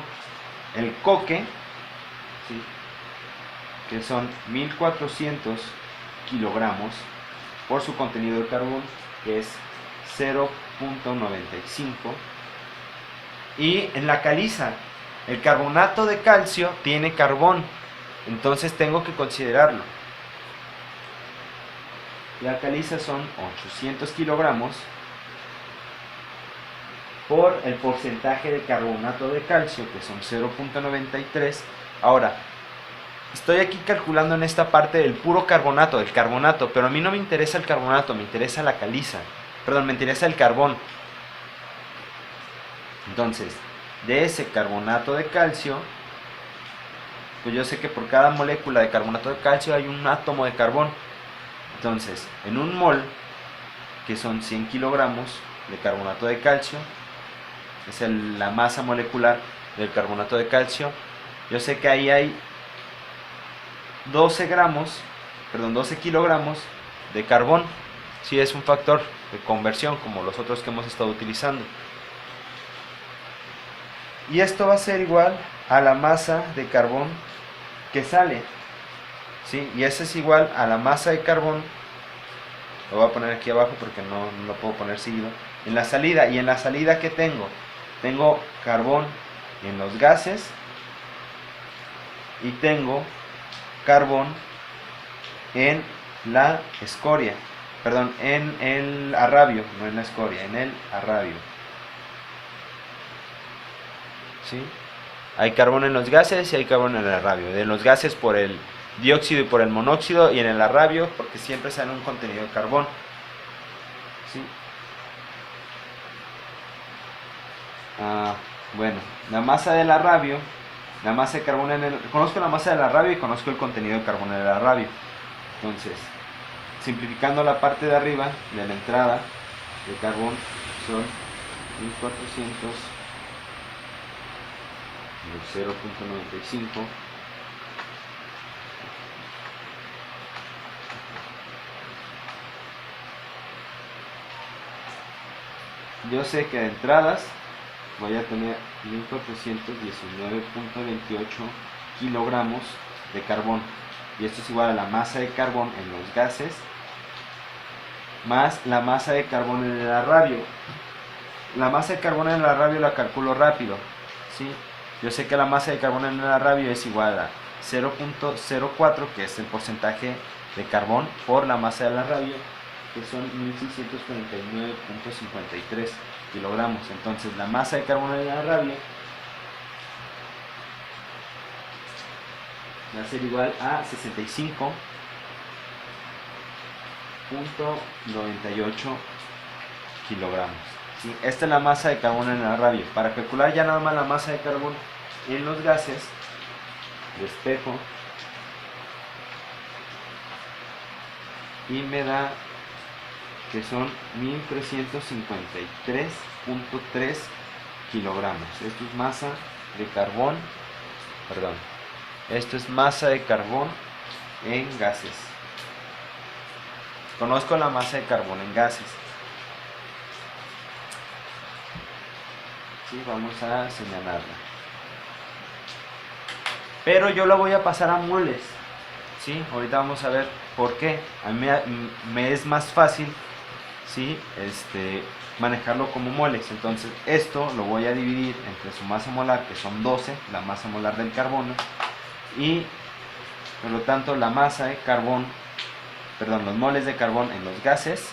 El coque, ¿sí?, que son 1400 kilogramos por su contenido de carbón, que es 0.95. Y en la caliza, el carbonato de calcio tiene carbón, entonces tengo que considerarlo. La caliza son 800 kilogramos por el porcentaje de carbonato de calcio, que son 0.93. Ahora, estoy aquí calculando en esta parte del puro carbonato, del carbonato, pero a mí no me interesa el carbonato, me interesa la caliza. Perdón, me interesa el carbón. Entonces, de ese carbonato de calcio, pues yo sé que por cada molécula de carbonato de calcio hay un átomo de carbón. Entonces, en un mol, que son 100 kilogramos de carbonato de calcio, es la masa molecular del carbonato de calcio, yo sé que ahí hay 12 kilogramos de carbón. Sí, es un factor de conversión como los otros que hemos estado utilizando. Y esto va a ser igual a la masa de carbón que sale, ¿sí? Y ese es igual a la masa de carbón, lo voy a poner aquí abajo porque no lo puedo poner seguido, en la salida. Y en la salida, ¿qué tengo? Tengo carbón en los gases y tengo carbón en la escoria, perdón, en el arrabio, no en la escoria, en el arrabio, ¿sí? Hay carbón en los gases y hay carbón en el arrabio. De los gases por el dióxido y por el monóxido, y en el arrabio porque siempre sale un contenido de carbón, ¿sí? Bueno, la masa del arrabio, la masa de carbón conozco la masa del arrabio y conozco el contenido de carbón en el arrabio. Entonces, simplificando la parte de arriba de la entrada de carbón, son 1400 0.95 yo sé que de entradas voy a tener 1419.28 kilogramos de carbón, y esto es igual a la masa de carbón en los gases más la masa de carbón en el arrabio. La masa de carbón en el arrabio la calculo rápido, ¿sí? Yo sé que la masa de carbón en el arrabio es igual a 0.04, que es el porcentaje de carbón, por la masa del arrabio, que son 1649.53 kilogramos. Entonces la masa de carbón en el arrabio va a ser igual a 65.98 kilogramos. ¿Sí? Esta es la masa de carbón en el arrabio. Para calcular ya nada más la masa de carbón en los gases, despejo y me da que son 1353.3 kilogramos. Esto es masa de carbón, perdón, esto es masa de carbón en gases. Conozco la masa de carbón en gases. Sí, vamos a señalarla. Pero yo la voy a pasar a moles. ¿Sí? Ahorita vamos a ver por qué. A mí me es más fácil, ¿sí?, manejarlo como moles. Entonces esto lo voy a dividir entre su masa molar, que son 12, la masa molar del carbono, y por lo tanto la masa de carbón, perdón, los moles de carbón en los gases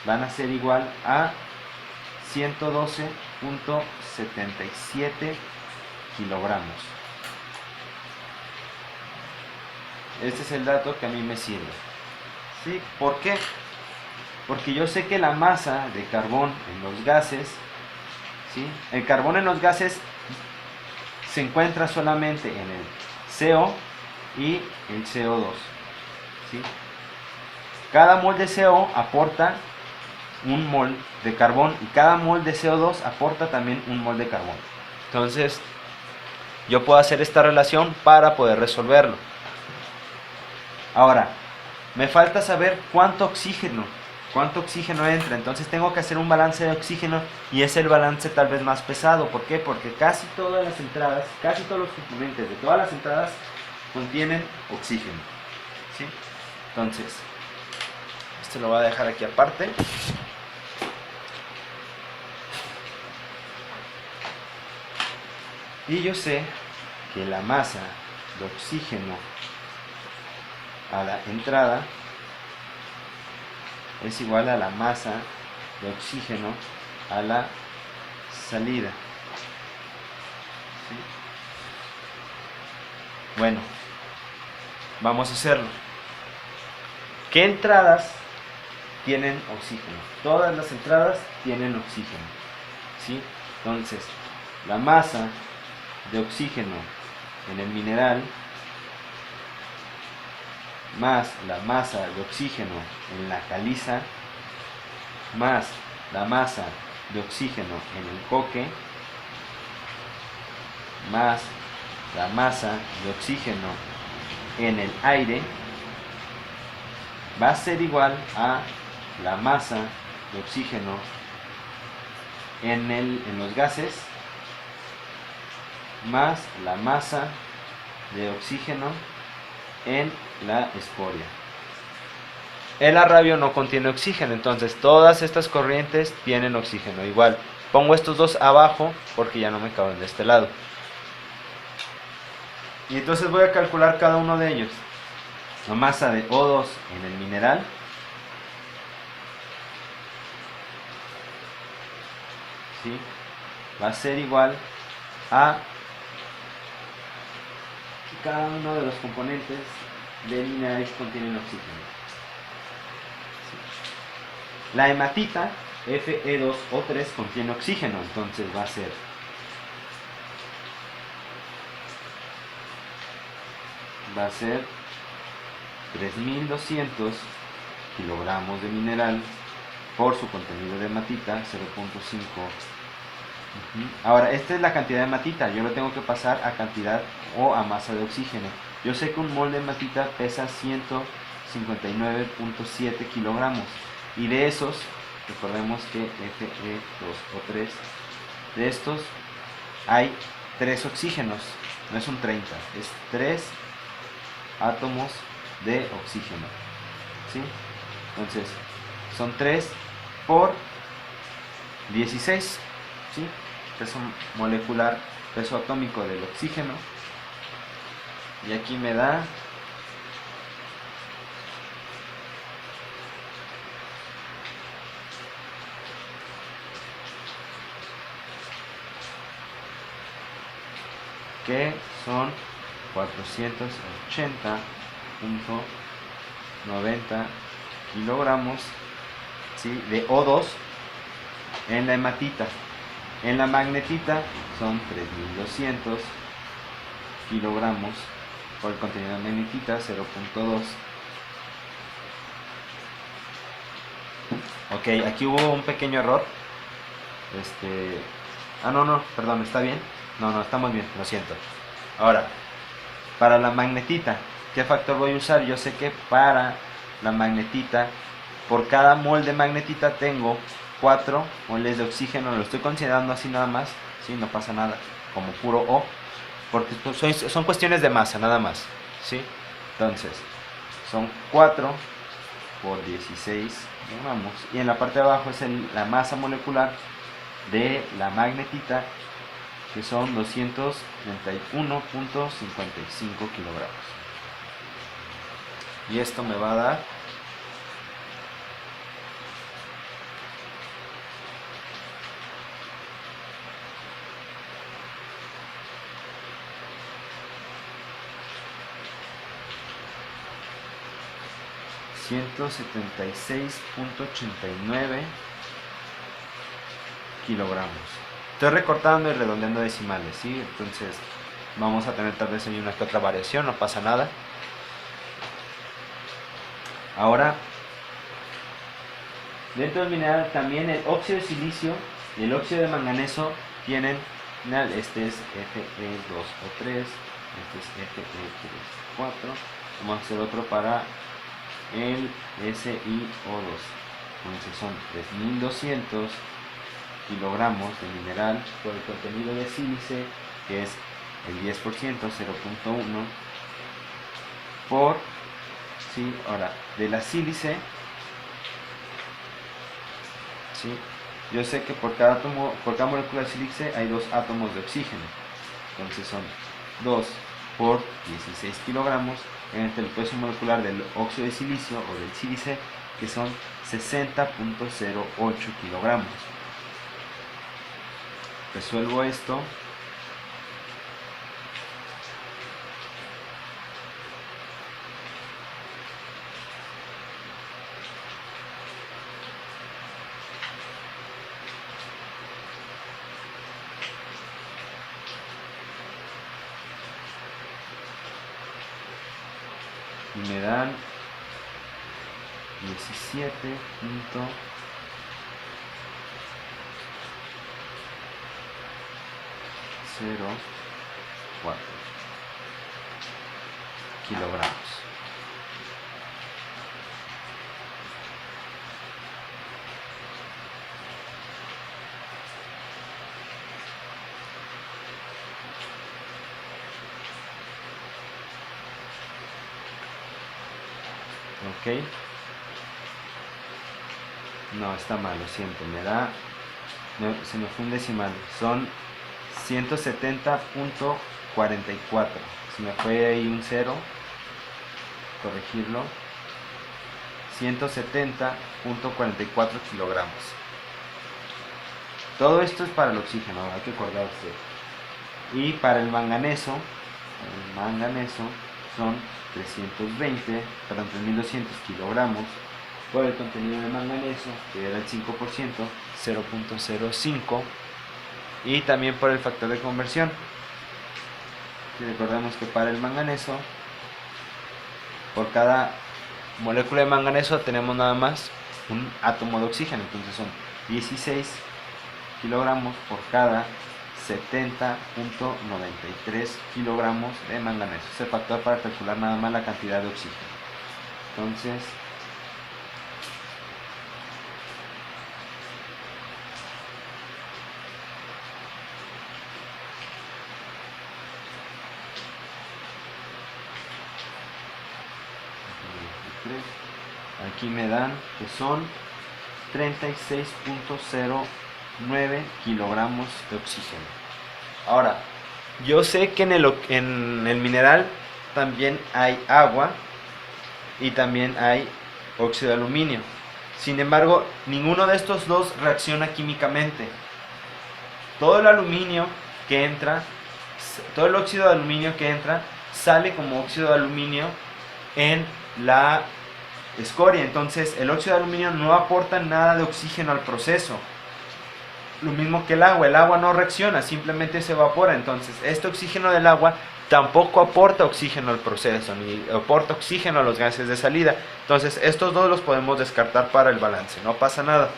van a ser igual a 112.77 kilogramos. Este es el dato que a mí me sirve. ¿Sí? ¿Por qué? Porque yo sé que la masa de carbón en los gases, ¿sí? El carbón en los gases se encuentra solamente en el CO y el CO2, ¿sí? Cada mol de CO aporta un mol de carbón y cada mol de CO2 aporta también un mol de carbón. Entonces, yo puedo hacer esta relación para poder resolverlo. Ahora, me falta saber cuánto oxígeno entra. Entonces tengo que hacer un balance de oxígeno y es el balance tal vez más pesado. ¿Por qué? Porque casi todas las entradas, casi todos los componentes de todas las entradas contienen oxígeno, ¿sí? Entonces, esto lo voy a dejar aquí aparte. Y yo sé que la masa de oxígeno a la entrada es igual a la masa de oxígeno a la salida. ¿Sí? Bueno, vamos a hacerlo. ¿Qué entradas tienen oxígeno? Todas las entradas tienen oxígeno, ¿sí? Entonces, la masa de oxígeno en el mineral más la masa de oxígeno en la caliza más la masa de oxígeno en el coque más la masa de oxígeno en el aire va a ser igual a la masa de oxígeno en los gases más la masa de oxígeno en la escoria. El arrabio no contiene oxígeno, entonces todas estas corrientes tienen oxígeno. Igual, pongo estos dos abajo porque ya no me caben de este lado. Y entonces voy a calcular cada uno de ellos. La masa de O2 en el mineral ¿sí? Va a ser igual a cada uno de los componentes del mineral que contienen oxígeno. ¿Sí? La hematita Fe2O3 contiene oxígeno, entonces va a ser va a ser 3200 kilogramos de mineral por su contenido de hematita 0.5. Ahora, esta es la cantidad de hematita, yo lo tengo que pasar a cantidad o a masa de oxígeno. Yo sé que un mol de hematita pesa 159.7 kilogramos y de esos, recordemos que Fe2O3, de estos hay 3 oxígenos, no es un 30, es 3 átomos de oxígeno, ¿sí? Entonces, son 3 por 16, ¿sí? Peso molecular, peso atómico del oxígeno. Y aquí me da que son 480.90 kilogramos, ¿sí? De O2 en la hematita. En la magnetita son 3200 kilogramos por el contenido de magnetita 0.2. Ok, aquí hubo un pequeño error. No, perdón, ¿está bien? No, estamos bien, lo siento. Ahora, para la magnetita, ¿qué factor voy a usar? Yo sé que para la magnetita, por cada mol de magnetita tengo 4 moles de oxígeno. Lo estoy considerando así nada más, ¿sí? No pasa nada, como puro O, porque son cuestiones de masa nada más, ¿sí? Entonces, son 4 por 16 gramos. Y en la parte de abajo es la masa molecular de la magnetita, que son 231.55 kilogramos. Y esto me va a dar 176.89 kilogramos. Estoy recortando y redondeando decimales, ¿sí? Entonces vamos a tener tal vez ahí una que otra variación, no pasa nada. Ahora, dentro del mineral también el óxido de silicio y el óxido de manganeso tienen, este es Fe2O3, este es Fe3O4, vamos a hacer otro para el SiO2, entonces son 3200 kilogramos de mineral por el contenido de sílice, que es el 10%, 0.1 por, ¿sí? Ahora, de la sílice, ¿sí? Yo sé que por cada molécula de sílice hay 2 átomos de oxígeno, entonces son 2 por 16 kilogramos entre el peso molecular del óxido de silicio o del sílice, que son 60.08 kilogramos. Resuelvo esto. Y me dan 17.04 kilogramos. Ok, no, está mal, lo siento, se me fue un decimal, son 170.44, se me fue ahí un 0, corregirlo, 170.44 kilogramos. Todo esto es para el oxígeno, hay que acordarse. Y para el manganeso son 3200 kilogramos por el contenido de manganeso, que era el 5%, 0.05, y también por el factor de conversión. Y recordemos que para el manganeso, por cada molécula de manganeso tenemos nada más un átomo de oxígeno, entonces son 16 kilogramos por cada 70.93 kilogramos de manganeso. Es el factor para calcular nada más la cantidad de oxígeno. Entonces, aquí me dan que son 36.09 kilogramos de oxígeno. Ahora, yo sé que en el mineral también hay agua y también hay óxido de aluminio. Sin embargo, ninguno de estos dos reacciona químicamente. Todo el aluminio que entra, todo el óxido de aluminio que entra, sale como óxido de aluminio en la escoria. Entonces, el óxido de aluminio no aporta nada de oxígeno al proceso. Lo mismo que el agua no reacciona, simplemente se evapora. Entonces, este oxígeno del agua tampoco aporta oxígeno al proceso, ni aporta oxígeno a los gases de salida. Entonces, estos dos los podemos descartar para el balance, no pasa nada.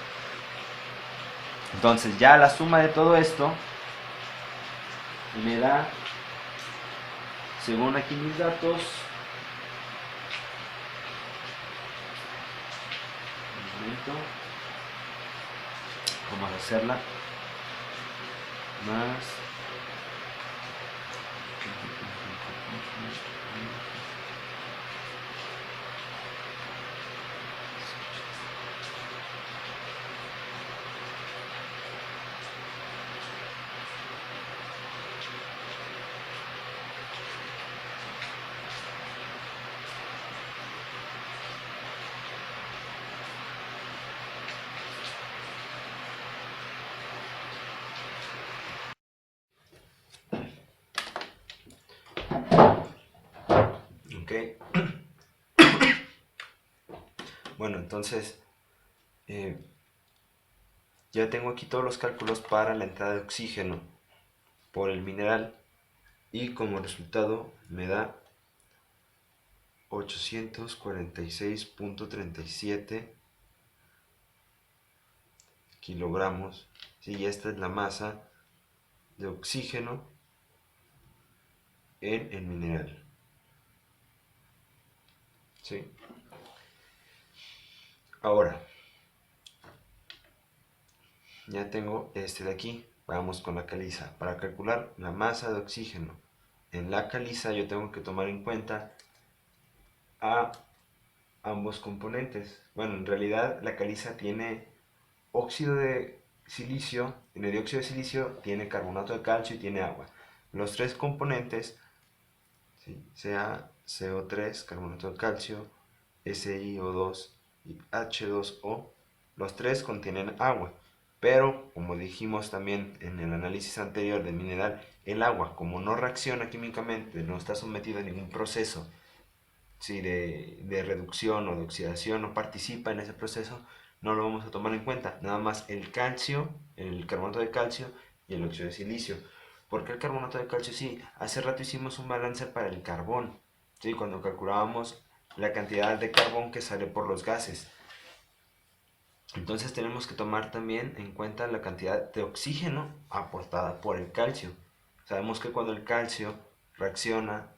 Entonces, ya la suma de todo esto me da, según aquí mis datos, un momento, vamos a hacerla más ok. Bueno, entonces ya tengo aquí todos los cálculos para la entrada de oxígeno por el mineral y como resultado me da 846.37 kilogramos. Sí, y esta es la masa de oxígeno en el mineral. ¿Sí? Ahora, ya tengo este de aquí. Vamos con la caliza. Para calcular la masa de oxígeno en la caliza yo tengo que tomar en cuenta a ambos componentes. Bueno, en realidad la caliza tiene óxido de silicio, tiene dióxido de silicio, tiene carbonato de calcio y tiene agua. Los tres componentes, ¿sí? CaCO3, carbonato de calcio, SiO2 y H2O, los tres contienen agua. Pero, como dijimos también en el análisis anterior del mineral, el agua, como no reacciona químicamente, no está sometido a ningún proceso, ¿sí? de reducción o de oxidación, no participa en ese proceso, no lo vamos a tomar en cuenta. Nada más el calcio, el carbonato de calcio y el óxido de silicio. ¿Por qué el carbonato de calcio? Sí, hace rato hicimos un balance para el carbón, ¿sí? Cuando calculábamos la cantidad de carbón que sale por los gases. Entonces tenemos que tomar también en cuenta la cantidad de oxígeno aportada por el calcio. Sabemos que cuando el calcio reacciona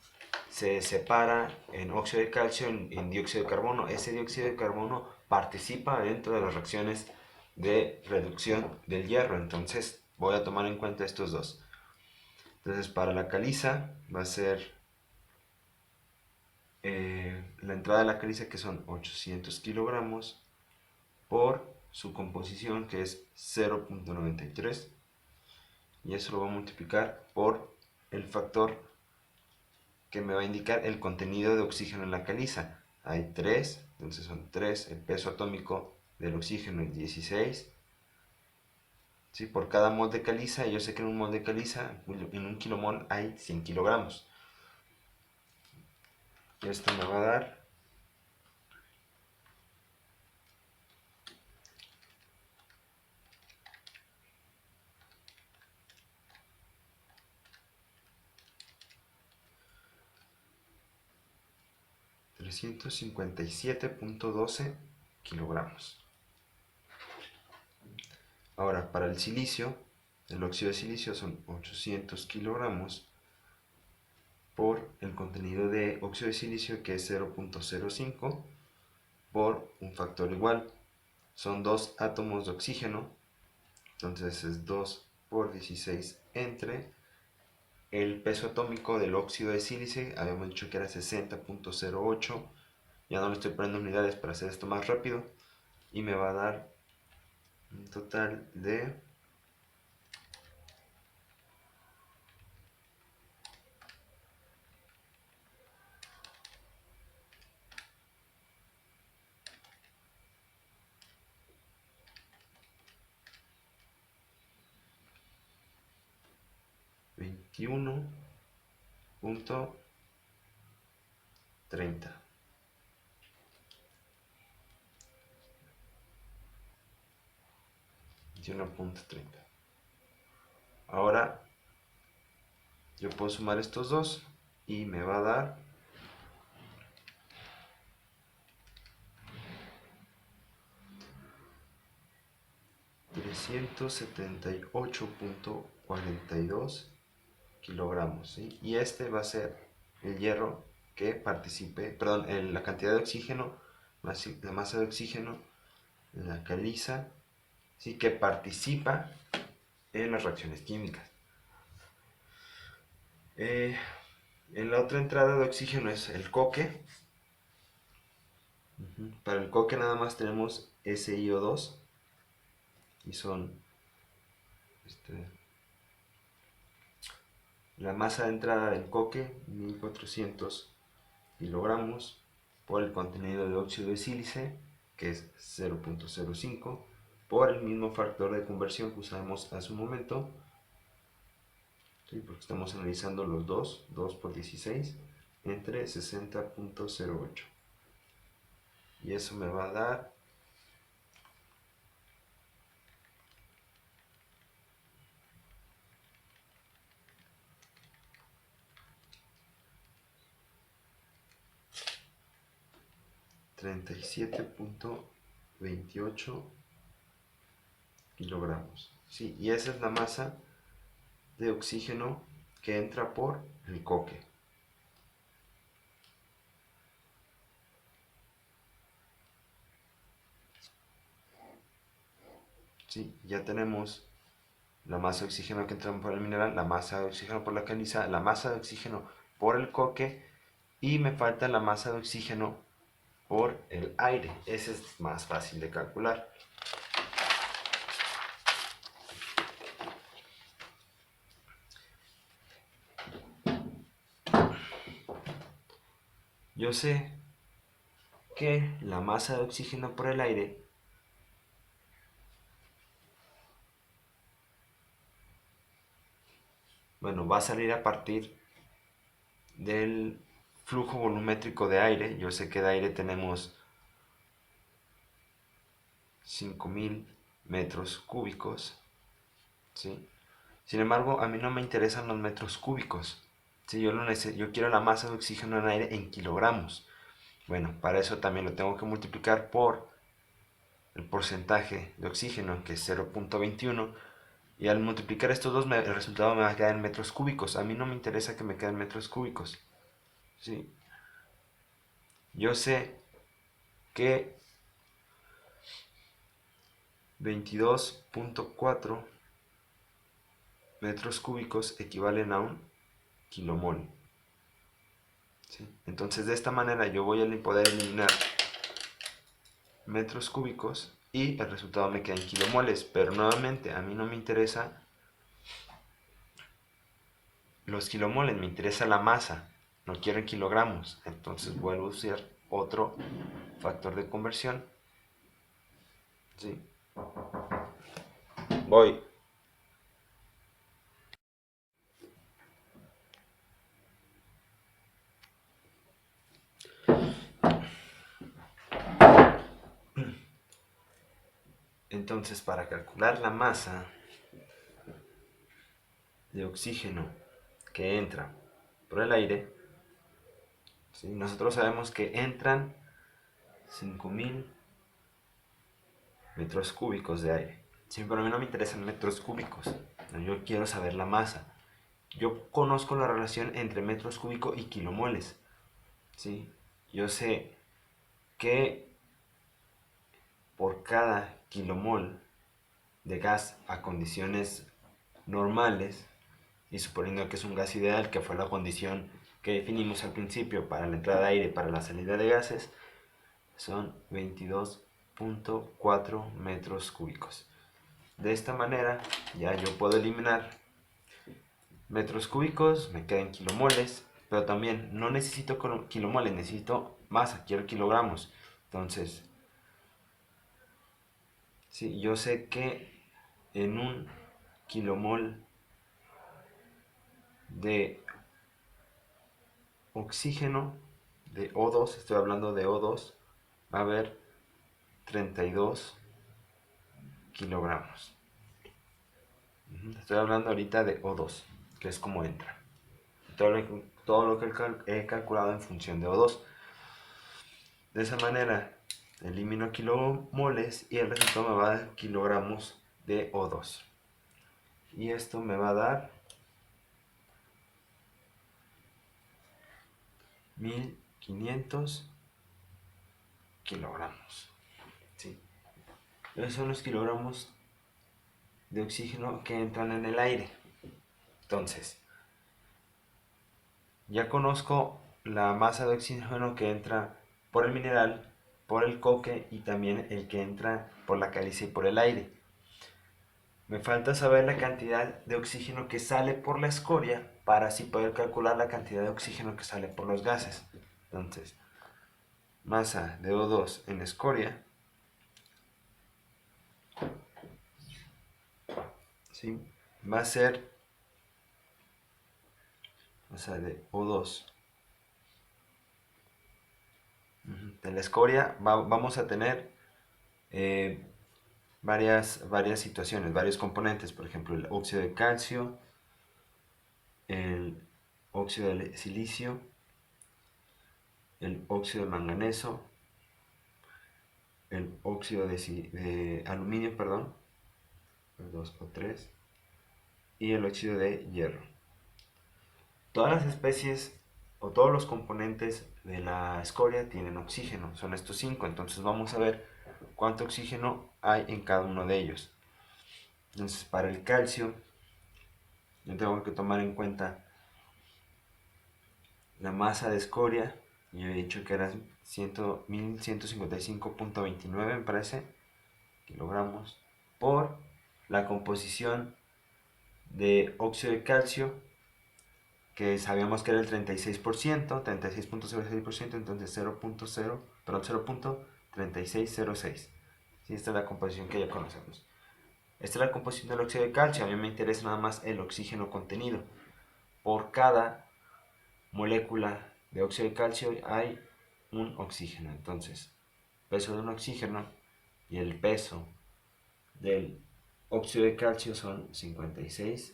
se separa en óxido de calcio en dióxido de carbono. Ese dióxido de carbono participa dentro de las reacciones de reducción del hierro. Entonces voy a tomar en cuenta estos dos. Entonces para la caliza va a ser la entrada de la caliza, que son 800 kilogramos, por su composición, que es 0.93, y eso lo voy a multiplicar por el factor que me va a indicar el contenido de oxígeno en la caliza. Hay 3, entonces son 3, el peso atómico del oxígeno es 16. ¿Sí? Por cada mol de caliza, yo sé que en un mol de caliza, en un kilomol hay 100 kilogramos. Y esto me va a dar 357.12 kilogramos. Ahora, para el silicio, el óxido de silicio son 800 kilogramos por el contenido de óxido de silicio, que es 0.05, por un factor igual. Son 2 átomos de oxígeno, entonces es 2 por 16 entre el peso atómico del óxido de silicio. Habíamos dicho que era 60.08. Ya no le estoy poniendo unidades para hacer esto más rápido. Y me va a dar un total de 21.30. Ahora yo puedo sumar estos dos y me va a dar 378.42 kilogramos, ¿sí? Y este va a ser el hierro que participe, perdón, la cantidad de oxígeno, la masa de oxígeno, la caliza, ¿sí? Que participa en las reacciones químicas. En la otra entrada de oxígeno es el coque. Para el coque nada más tenemos SiO2 y son la masa de entrada del coque, 1400 kilogramos, por el contenido de óxido de sílice, que es 0.05, por el mismo factor de conversión que usamos hace un momento, ¿sí? Porque estamos analizando los dos, 2 por 16, entre 60.08. Y eso me va a dar 37.28 kilogramos. Sí, y esa es la masa de oxígeno que entra por el coque. Sí, ya tenemos la masa de oxígeno que entra por el mineral, la masa de oxígeno por la caliza, la masa de oxígeno por el coque y me falta la masa de oxígeno por el aire. Ese es más fácil de calcular. Yo sé que la masa de oxígeno por el aire va a salir a partir del flujo volumétrico de aire. Yo sé que de aire tenemos 5000 metros cúbicos, ¿sí? Sin embargo, a mí no me interesan los metros cúbicos. ¿Sí? Yo quiero la masa de oxígeno en aire en kilogramos. Bueno, para eso también lo tengo que multiplicar por el porcentaje de oxígeno, que es 0.21. Y al multiplicar estos dos, el resultado me va a quedar en metros cúbicos. A mí no me interesa que me queden metros cúbicos. ¿Sí? Yo sé que 22.4 metros cúbicos equivalen a un kilomol. ¿Sí? Entonces de esta manera yo voy a poder eliminar metros cúbicos y el resultado me queda en kilomoles, pero nuevamente a mí no me interesa los kilomoles, me interesa la masa, no quiero en kilogramos, entonces vuelvo a usar otro factor de conversión. ¿Sí? Voy. Entonces, para calcular la masa de oxígeno que entra por el aire, ¿sí? Nosotros sabemos que entran 5000 metros cúbicos de aire. Sí, pero a mí no me interesan metros cúbicos, yo quiero saber la masa. Yo conozco la relación entre metros cúbicos y kilomoles. ¿Sí? Yo sé que por cada kilomol de gas a condiciones normales, y suponiendo que es un gas ideal, que fue la condición que definimos al principio para la entrada de aire y para la salida de gases, son 22.4 metros cúbicos. De esta manera ya yo puedo eliminar metros cúbicos, me quedan kilomoles, pero también no necesito kilomoles, necesito masa, quiero kilogramos. Entonces, sí, yo sé que en un kilomol de oxígeno, de O2, estoy hablando de O2, va a haber 32 kilogramos. Estoy hablando ahorita de O2, que es como entra. Todo lo que he calculado en función de O2. De esa manera, elimino kilomoles y el resultado me va a dar kilogramos de O2. Y esto me va a dar 1500 kilogramos. ¿Sí? Esos son los kilogramos de oxígeno que entran en el aire. Entonces, ya conozco la masa de oxígeno que entra por el mineral, por el coque y también el que entra por la caliza y por el aire. Me falta saber la cantidad de oxígeno que sale por la escoria para así poder calcular la cantidad de oxígeno que sale por los gases. Entonces, masa de O2 en escoria, ¿sí? Va a ser masa de O2 de la escoria vamos a tener varias situaciones, varios componentes, por ejemplo el óxido de calcio, el óxido de silicio, el óxido de manganeso, el óxido de aluminio, perdón, 2 o 3, y el óxido de hierro. Todas las especies o todos los componentes de la escoria tienen oxígeno, son estos 5, entonces vamos a ver cuánto oxígeno hay en cada uno de ellos. Entonces para el calcio yo tengo que tomar en cuenta la masa de escoria. Yo he dicho que era 1155.29 me parece kilogramos por la composición de óxido de calcio, que sabíamos que era el 36%, 36.06%, entonces 0.3606. ¿Sí? Esta es la composición que ya conocemos. Esta es la composición del óxido de calcio. A mí me interesa nada más el oxígeno contenido. Por cada molécula de óxido de calcio hay un oxígeno. Entonces, peso de un oxígeno y el peso del óxido de calcio son 56.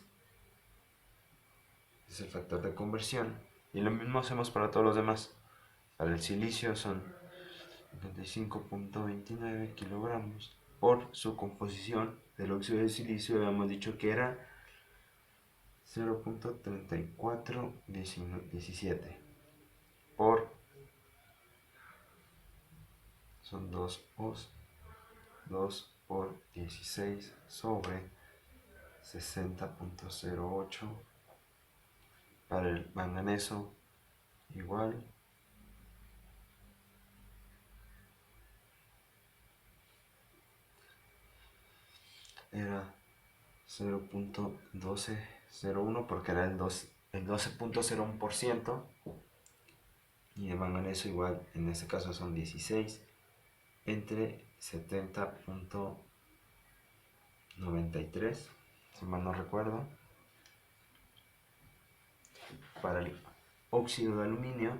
Es el factor de conversión. Y lo mismo hacemos para todos los demás. Para el silicio son 55.29 kilogramos por su composición del óxido de silicio. Habíamos dicho que era 0.3417 por, son 2 por 16 sobre 60.08. Para el manganeso igual era 0.1201 porque era el 12.01%, y de manganeso igual, en este caso son 16 entre 70.93, si mal no recuerdo. Para el óxido de aluminio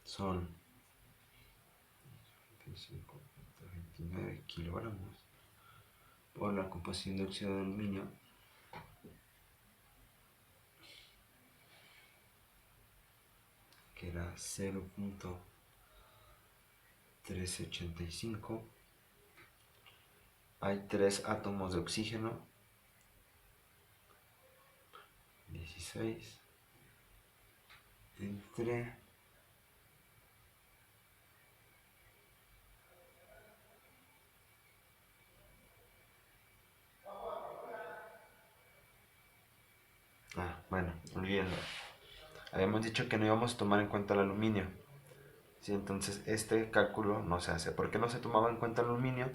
son 5.29 kilogramos por la composición de óxido de aluminio, que era 0.1385. Hay 3 átomos de oxígeno, 16 entre bueno, olvídenlo. Habíamos dicho que no íbamos a tomar en cuenta el aluminio. ¿Sí? Entonces este cálculo no se hace. ¿Por qué no se tomaba en cuenta el aluminio?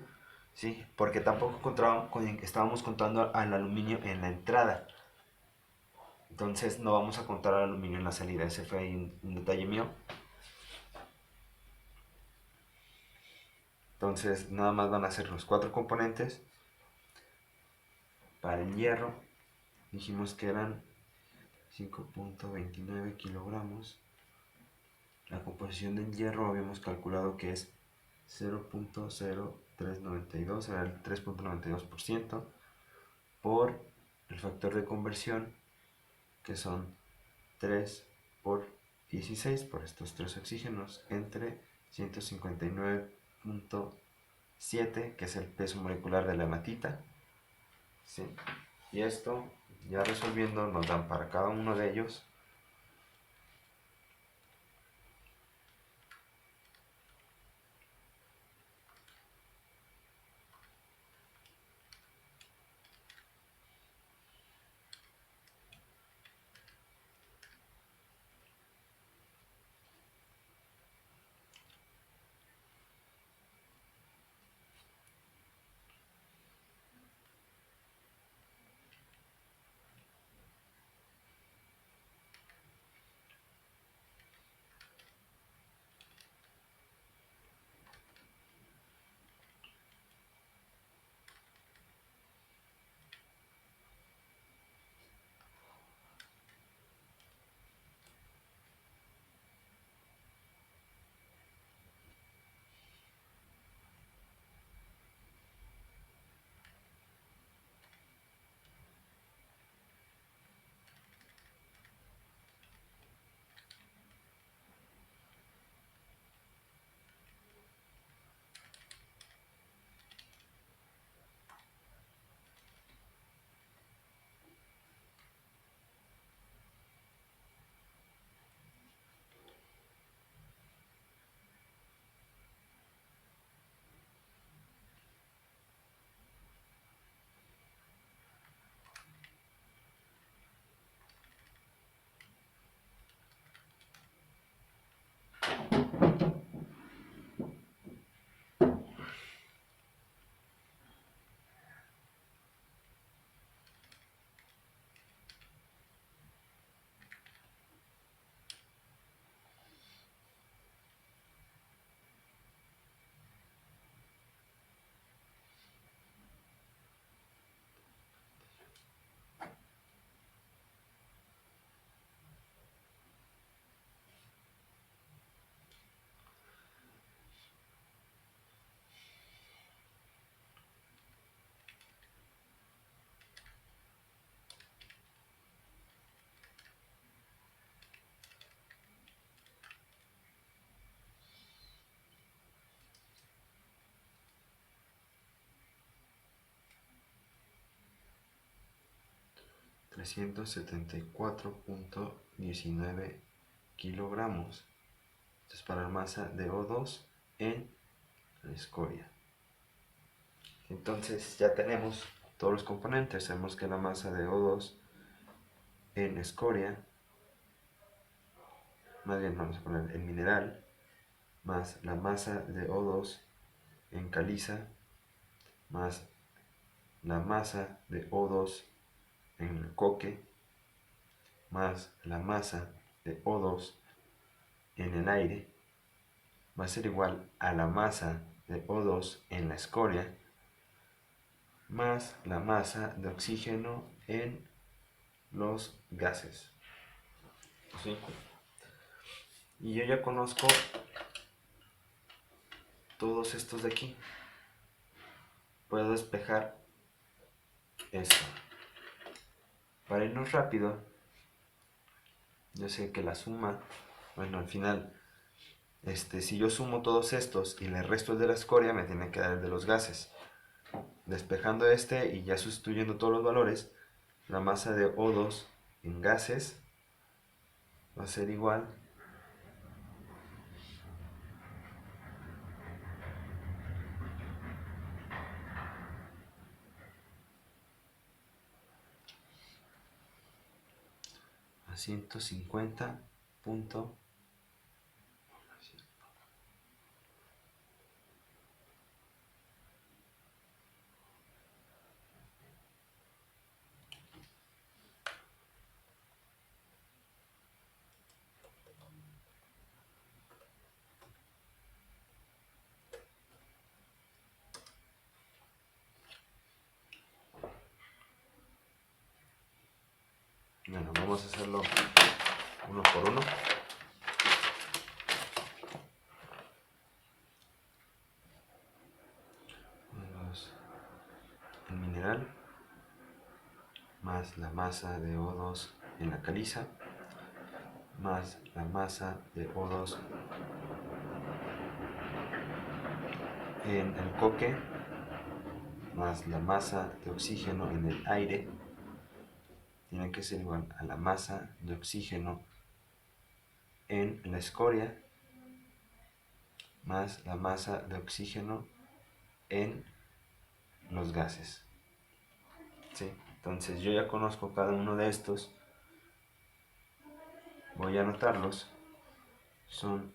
¿Sí? Porque tampoco estábamos contando al aluminio en la entrada. Entonces no vamos a contar al aluminio en la salida. Ese fue un detalle mío. Entonces nada más van a ser los 4 componentes. Para el hierro dijimos que eran 5.29 kilogramos. La composición del hierro habíamos calculado que es 0.0392, era el 3.92%, por el factor de conversión, que son 3 por 16, por estos 3 oxígenos, entre 159.7, que es el peso molecular de la hematita. ¿Sí? Y esto, ya resolviendo, nos dan para cada uno de ellos 374.19 kilogramos. Esto es para la masa de O2 en la escoria. Entonces ya tenemos todos los componentes. Sabemos que la masa de O2 en escoria, más bien vamos a poner el mineral, más la masa de O2 en caliza, más la masa de O2 en el coque, más la masa de O2 en el aire, va a ser igual a la masa de O2 en la escoria, más la masa de oxígeno en los gases. ¿Sí? Y yo ya conozco todos estos de aquí. Puedo despejar esto. Para irnos rápido, yo sé que la suma, bueno, al final, si yo sumo todos estos y el resto el de la escoria, me tiene que dar el de los gases. Despejando este y ya sustituyendo todos los valores, la masa de O2 en gases va a ser igual a 150. Bueno, vamos a hacerlo uno por uno. El mineral más la masa de O2 en la caliza más la masa de O2 en el coque más la masa de oxígeno en el aire tiene que ser igual a la masa de oxígeno en la escoria más la masa de oxígeno en los gases. ¿Sí? Entonces yo ya conozco cada uno de estos. Voy a anotarlos. Son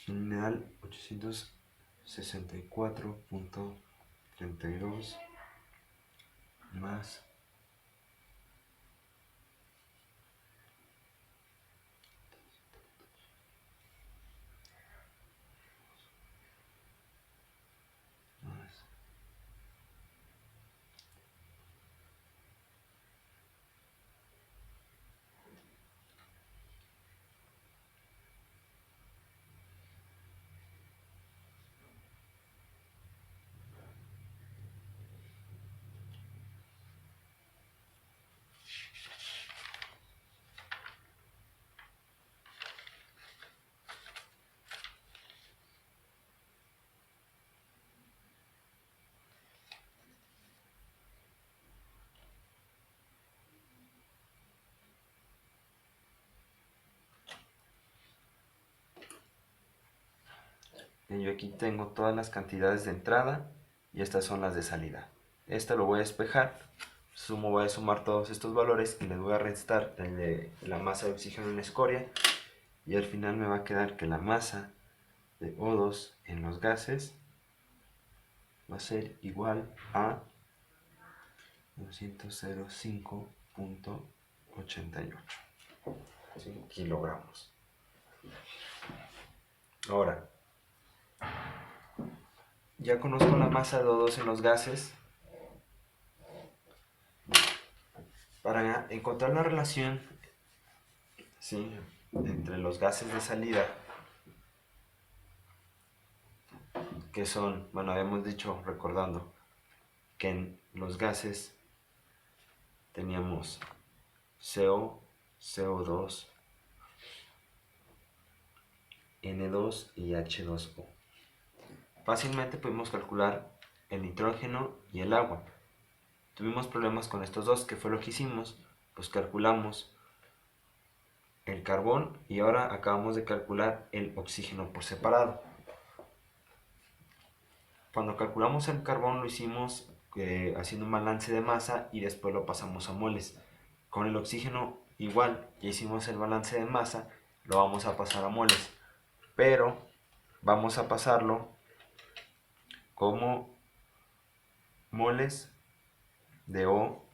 mineral 864.32 más yo aquí tengo todas las cantidades de entrada y estas son las de salida. Esta lo voy a despejar, voy a sumar todos estos valores y les voy a restar el de la masa de oxígeno en escoria y al final me va a quedar que la masa de O2 en los gases va a ser igual a 205.88 kilogramos. Ahora, ya conozco la masa de O2 en los gases. Para encontrar la relación, ¿sí?, entre los gases de salida, que son, bueno, habíamos dicho, recordando, que en los gases teníamos CO, CO2, N2 y H2O. Fácilmente podemos calcular el nitrógeno y el agua. Tuvimos problemas con estos dos. ¿Qué fue lo que hicimos? Pues calculamos el carbón y ahora acabamos de calcular el oxígeno por separado. Cuando calculamos el carbón lo hicimos haciendo un balance de masa y después lo pasamos a moles. Con el oxígeno igual, ya hicimos el balance de masa, lo vamos a pasar a moles, pero vamos a pasarlo como moles de O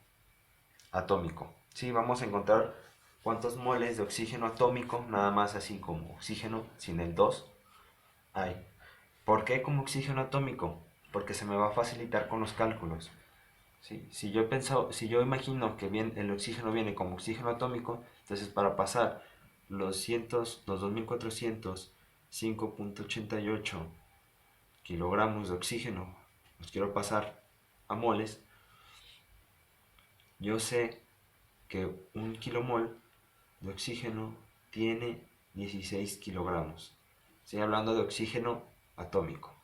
atómico. Sí, vamos a encontrar cuántos moles de oxígeno atómico, nada más así como oxígeno sin el 2, hay. ¿Por qué como oxígeno atómico? Porque se me va a facilitar con los cálculos. ¿Sí? Si yo imagino que el oxígeno viene como oxígeno atómico, entonces para pasar los 2400, 5.88 kilogramos de oxígeno, los quiero pasar a moles, yo sé que un kilomol de oxígeno tiene 16 kilogramos. Estoy hablando de oxígeno atómico.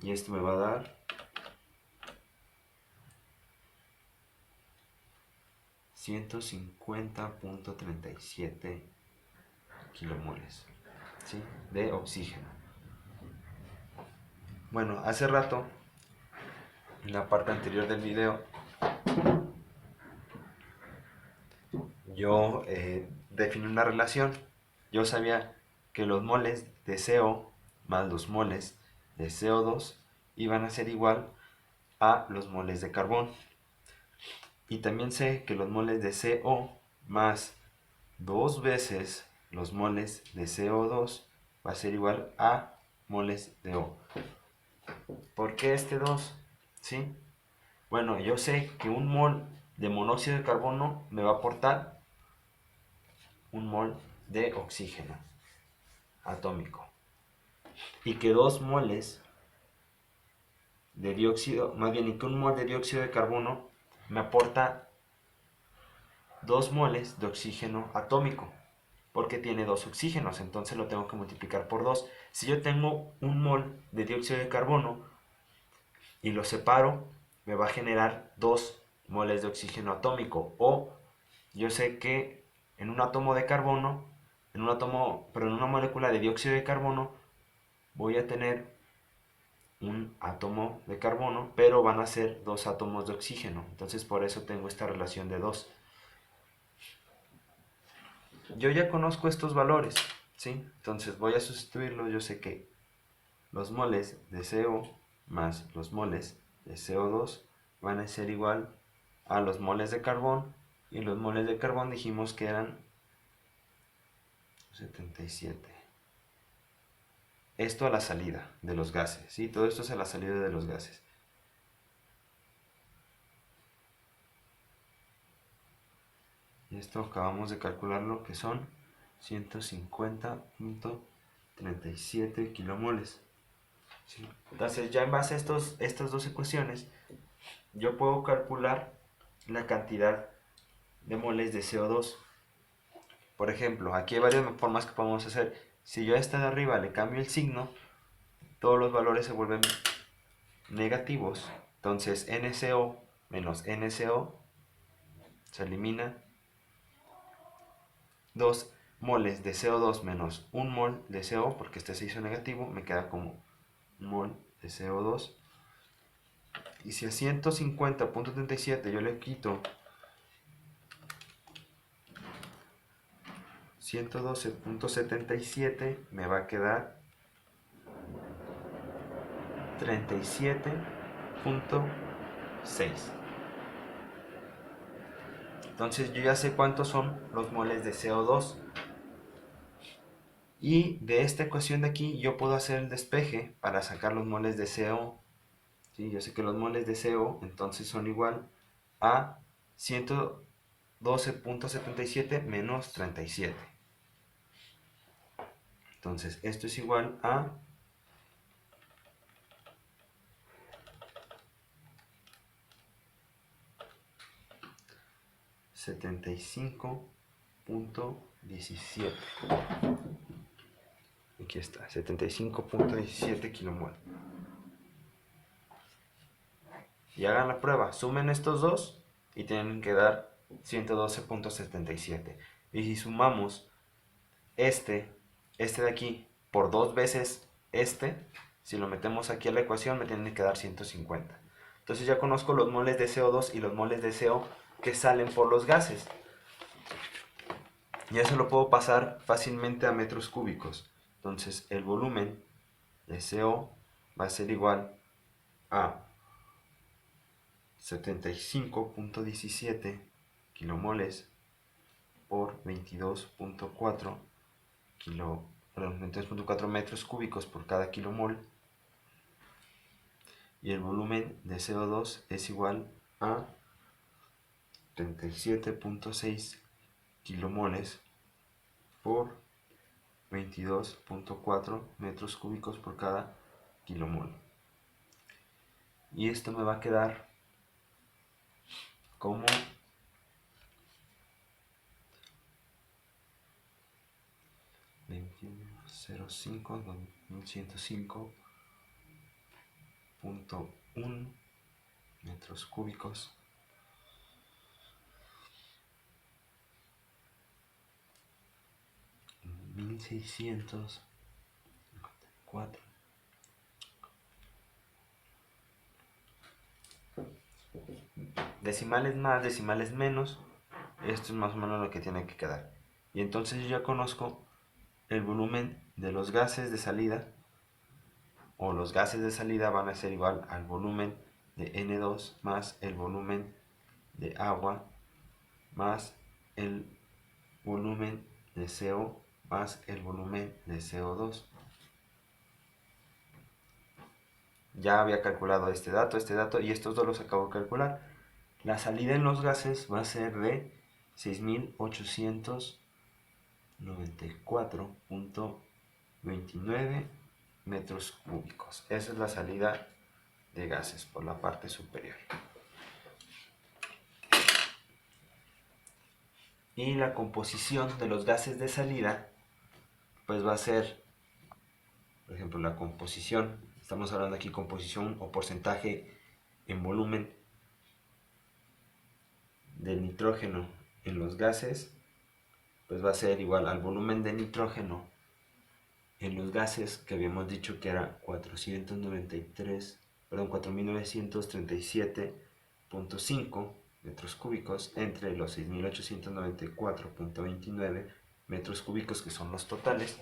Y esto me va a dar 150.37 kilomoles, ¿sí?, de oxígeno. Bueno, hace rato, en la parte anterior del video, yo definí una relación. Yo sabía que los moles de CO más los moles de CO2 iban a ser igual a los moles de carbón. Y también sé que los moles de CO más 2 veces los moles de CO2 va a ser igual a moles de O. ¿Por qué este 2? ¿Sí? Bueno, yo sé que un mol de monóxido de carbono me va a aportar un mol de oxígeno atómico. Y que 2 moles de dióxido, más bien, y que un mol de dióxido de carbono me aporta 2 moles de oxígeno atómico, porque tiene 2 oxígenos, entonces lo tengo que multiplicar por 2. Si yo tengo un mol de dióxido de carbono y lo separo, me va a generar 2 moles de oxígeno atómico. O yo sé que en un átomo de carbono, en una molécula de dióxido de carbono, voy a tener un átomo de carbono, pero van a ser 2 átomos de oxígeno. Entonces por eso tengo esta relación de 2. Yo ya conozco estos valores, ¿sí? Entonces voy a sustituirlos. Yo sé que los moles de CO más los moles de CO2 van a ser igual a los moles de carbón, y los moles de carbón dijimos que eran 77. Esto a la salida de los gases, ¿sí? Todo esto es a la salida de los gases. Y esto acabamos de calcularlo, que son 150.37 kilomoles. ¿Sí? Entonces ya en base a estas dos ecuaciones, yo puedo calcular la cantidad de moles de CO2. Por ejemplo, aquí hay varias formas que podemos hacer. Si yo a esta de arriba le cambio el signo, todos los valores se vuelven negativos. Entonces NCO menos NCO se elimina. 2 moles de CO2 menos 1 mol de CO, porque este se hizo negativo, me queda como 1 mol de CO2. Y si a 150.37 yo le quito 112.77, me va a quedar 37.6. Entonces yo ya sé cuántos son los moles de CO2. Y de esta ecuación de aquí yo puedo hacer el despeje para sacar los moles de CO. ¿Sí? Yo sé que los moles de CO entonces son igual a 112.77 menos 37. Entonces esto es igual a 75.17. Aquí está, 75.17 kilomol. y hagan la prueba. Sumen estos dos y tienen que dar 112.77. Y si sumamos este de aquí por 2 veces si lo metemos aquí a la ecuación me tienen que dar 150. Entonces ya conozco los moles de CO2 y los moles de CO que salen por los gases. Y eso lo puedo pasar fácilmente a metros cúbicos. Entonces el volumen de CO va a ser igual a 75.17 kilomoles por 22.4 metros cúbicos por cada kilomol. Y el volumen de CO2 es igual a 37.6 kilomoles por 22.4 metros cúbicos por cada kilomol. Y esto me va a quedar como 2105.105.1 metros cúbicos en 1654. Decimales más, decimales menos. Esto es más o menos lo que tiene que quedar. Y entonces yo ya conozco el volumen de los gases de salida, o los gases de salida van a ser igual al volumen de N2 más el volumen de agua más el volumen de CO más el volumen de CO2. Ya había calculado este dato y estos dos los acabo de calcular. La salida en los gases va a ser de 6.894.29 metros cúbicos. Esa es la salida de gases por la parte superior. Y la composición de los gases de salida pues va a ser, por ejemplo, la composición, estamos hablando aquí composición o porcentaje en volumen del nitrógeno en los gases, pues va a ser igual al volumen de nitrógeno en los gases, que habíamos dicho que era 4.937.5 metros cúbicos entre los 6.894.29 metros cúbicos, que son los totales,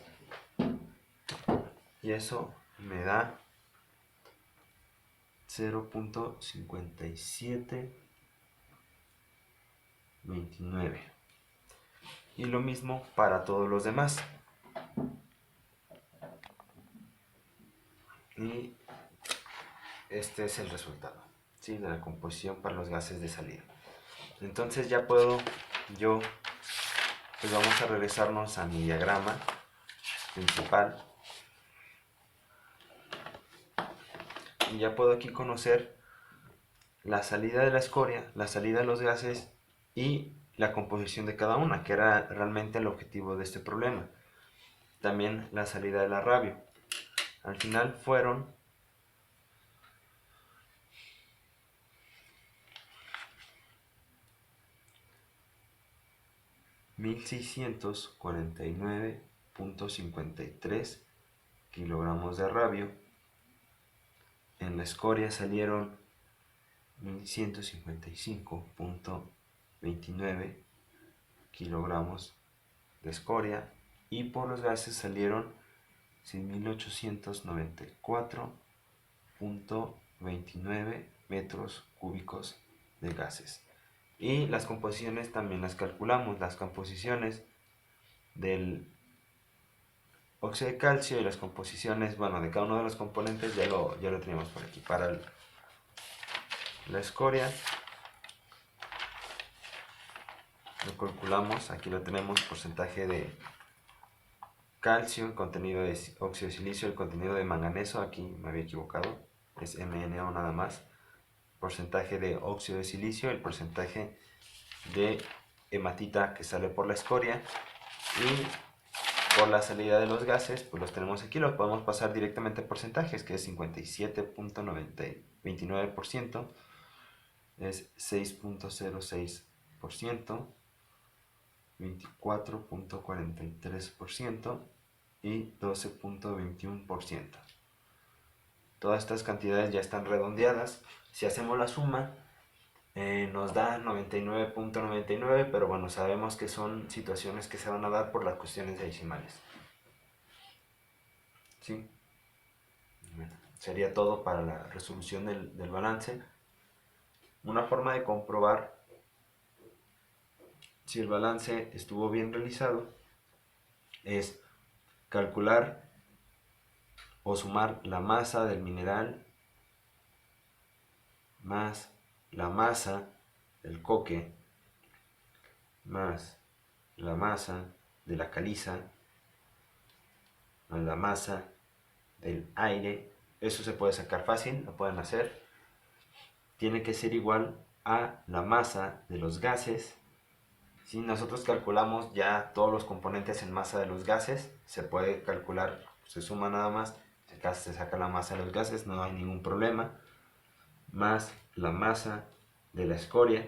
y eso me da 0.5729. Y lo mismo para todos los demás. Y este es el resultado, ¿sí?, de la composición para los gases de salida. Entonces ya puedo yo, pues vamos a regresarnos a mi diagrama principal. Y ya puedo aquí conocer la salida de la escoria, la salida de los gases y la composición de cada una, que era realmente el objetivo de este problema. También la salida de la rabio. Al final fueron 1.649.53 kilogramos de rabio. En la escoria salieron 1.155.29 kilogramos de escoria, y por los gases salieron 6.894.29 metros cúbicos de gases. Y las composiciones también las calculamos, las composiciones del óxido de calcio y las composiciones, bueno, de cada uno de los componentes ya lo teníamos por aquí. Para la escoria lo calculamos, aquí lo tenemos, porcentaje de calcio, el contenido de óxido de silicio, el contenido de manganeso, aquí me había equivocado, es MnO nada más, porcentaje de óxido de silicio, el porcentaje de hematita que sale por la escoria, y por la salida de los gases, pues los tenemos aquí, los podemos pasar directamente a porcentajes, que es 57.29%, es 6.06%, 24.43% y 12.21%. Todas estas cantidades ya están redondeadas. Si hacemos la suma, nos da 99.99, pero bueno, sabemos que son situaciones que se van a dar por las cuestiones decimales. ¿Sí? Bueno, sería todo para la resolución del balance. Una forma de comprobar si el balance estuvo bien realizado es calcular o sumar la masa del mineral más la masa del coque más la masa de la caliza más la masa del aire. Eso se puede sacar fácil, lo pueden hacer. Tiene que ser igual a la masa de los gases. Si nosotros calculamos ya todos los componentes en masa de los gases, se puede calcular, se suma nada más, se saca la masa de los gases, no hay ningún problema, más la masa de la escoria,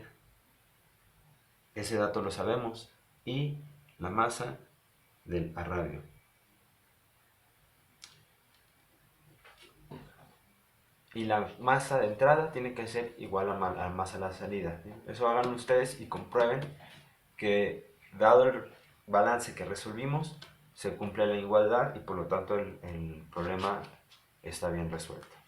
ese dato lo sabemos, y la masa del arradio. Y la masa de entrada tiene que ser igual a la masa de la salida. Eso hagan ustedes y comprueben que dado el balance que resolvimos, se cumple la igualdad y por lo tanto el problema está bien resuelto.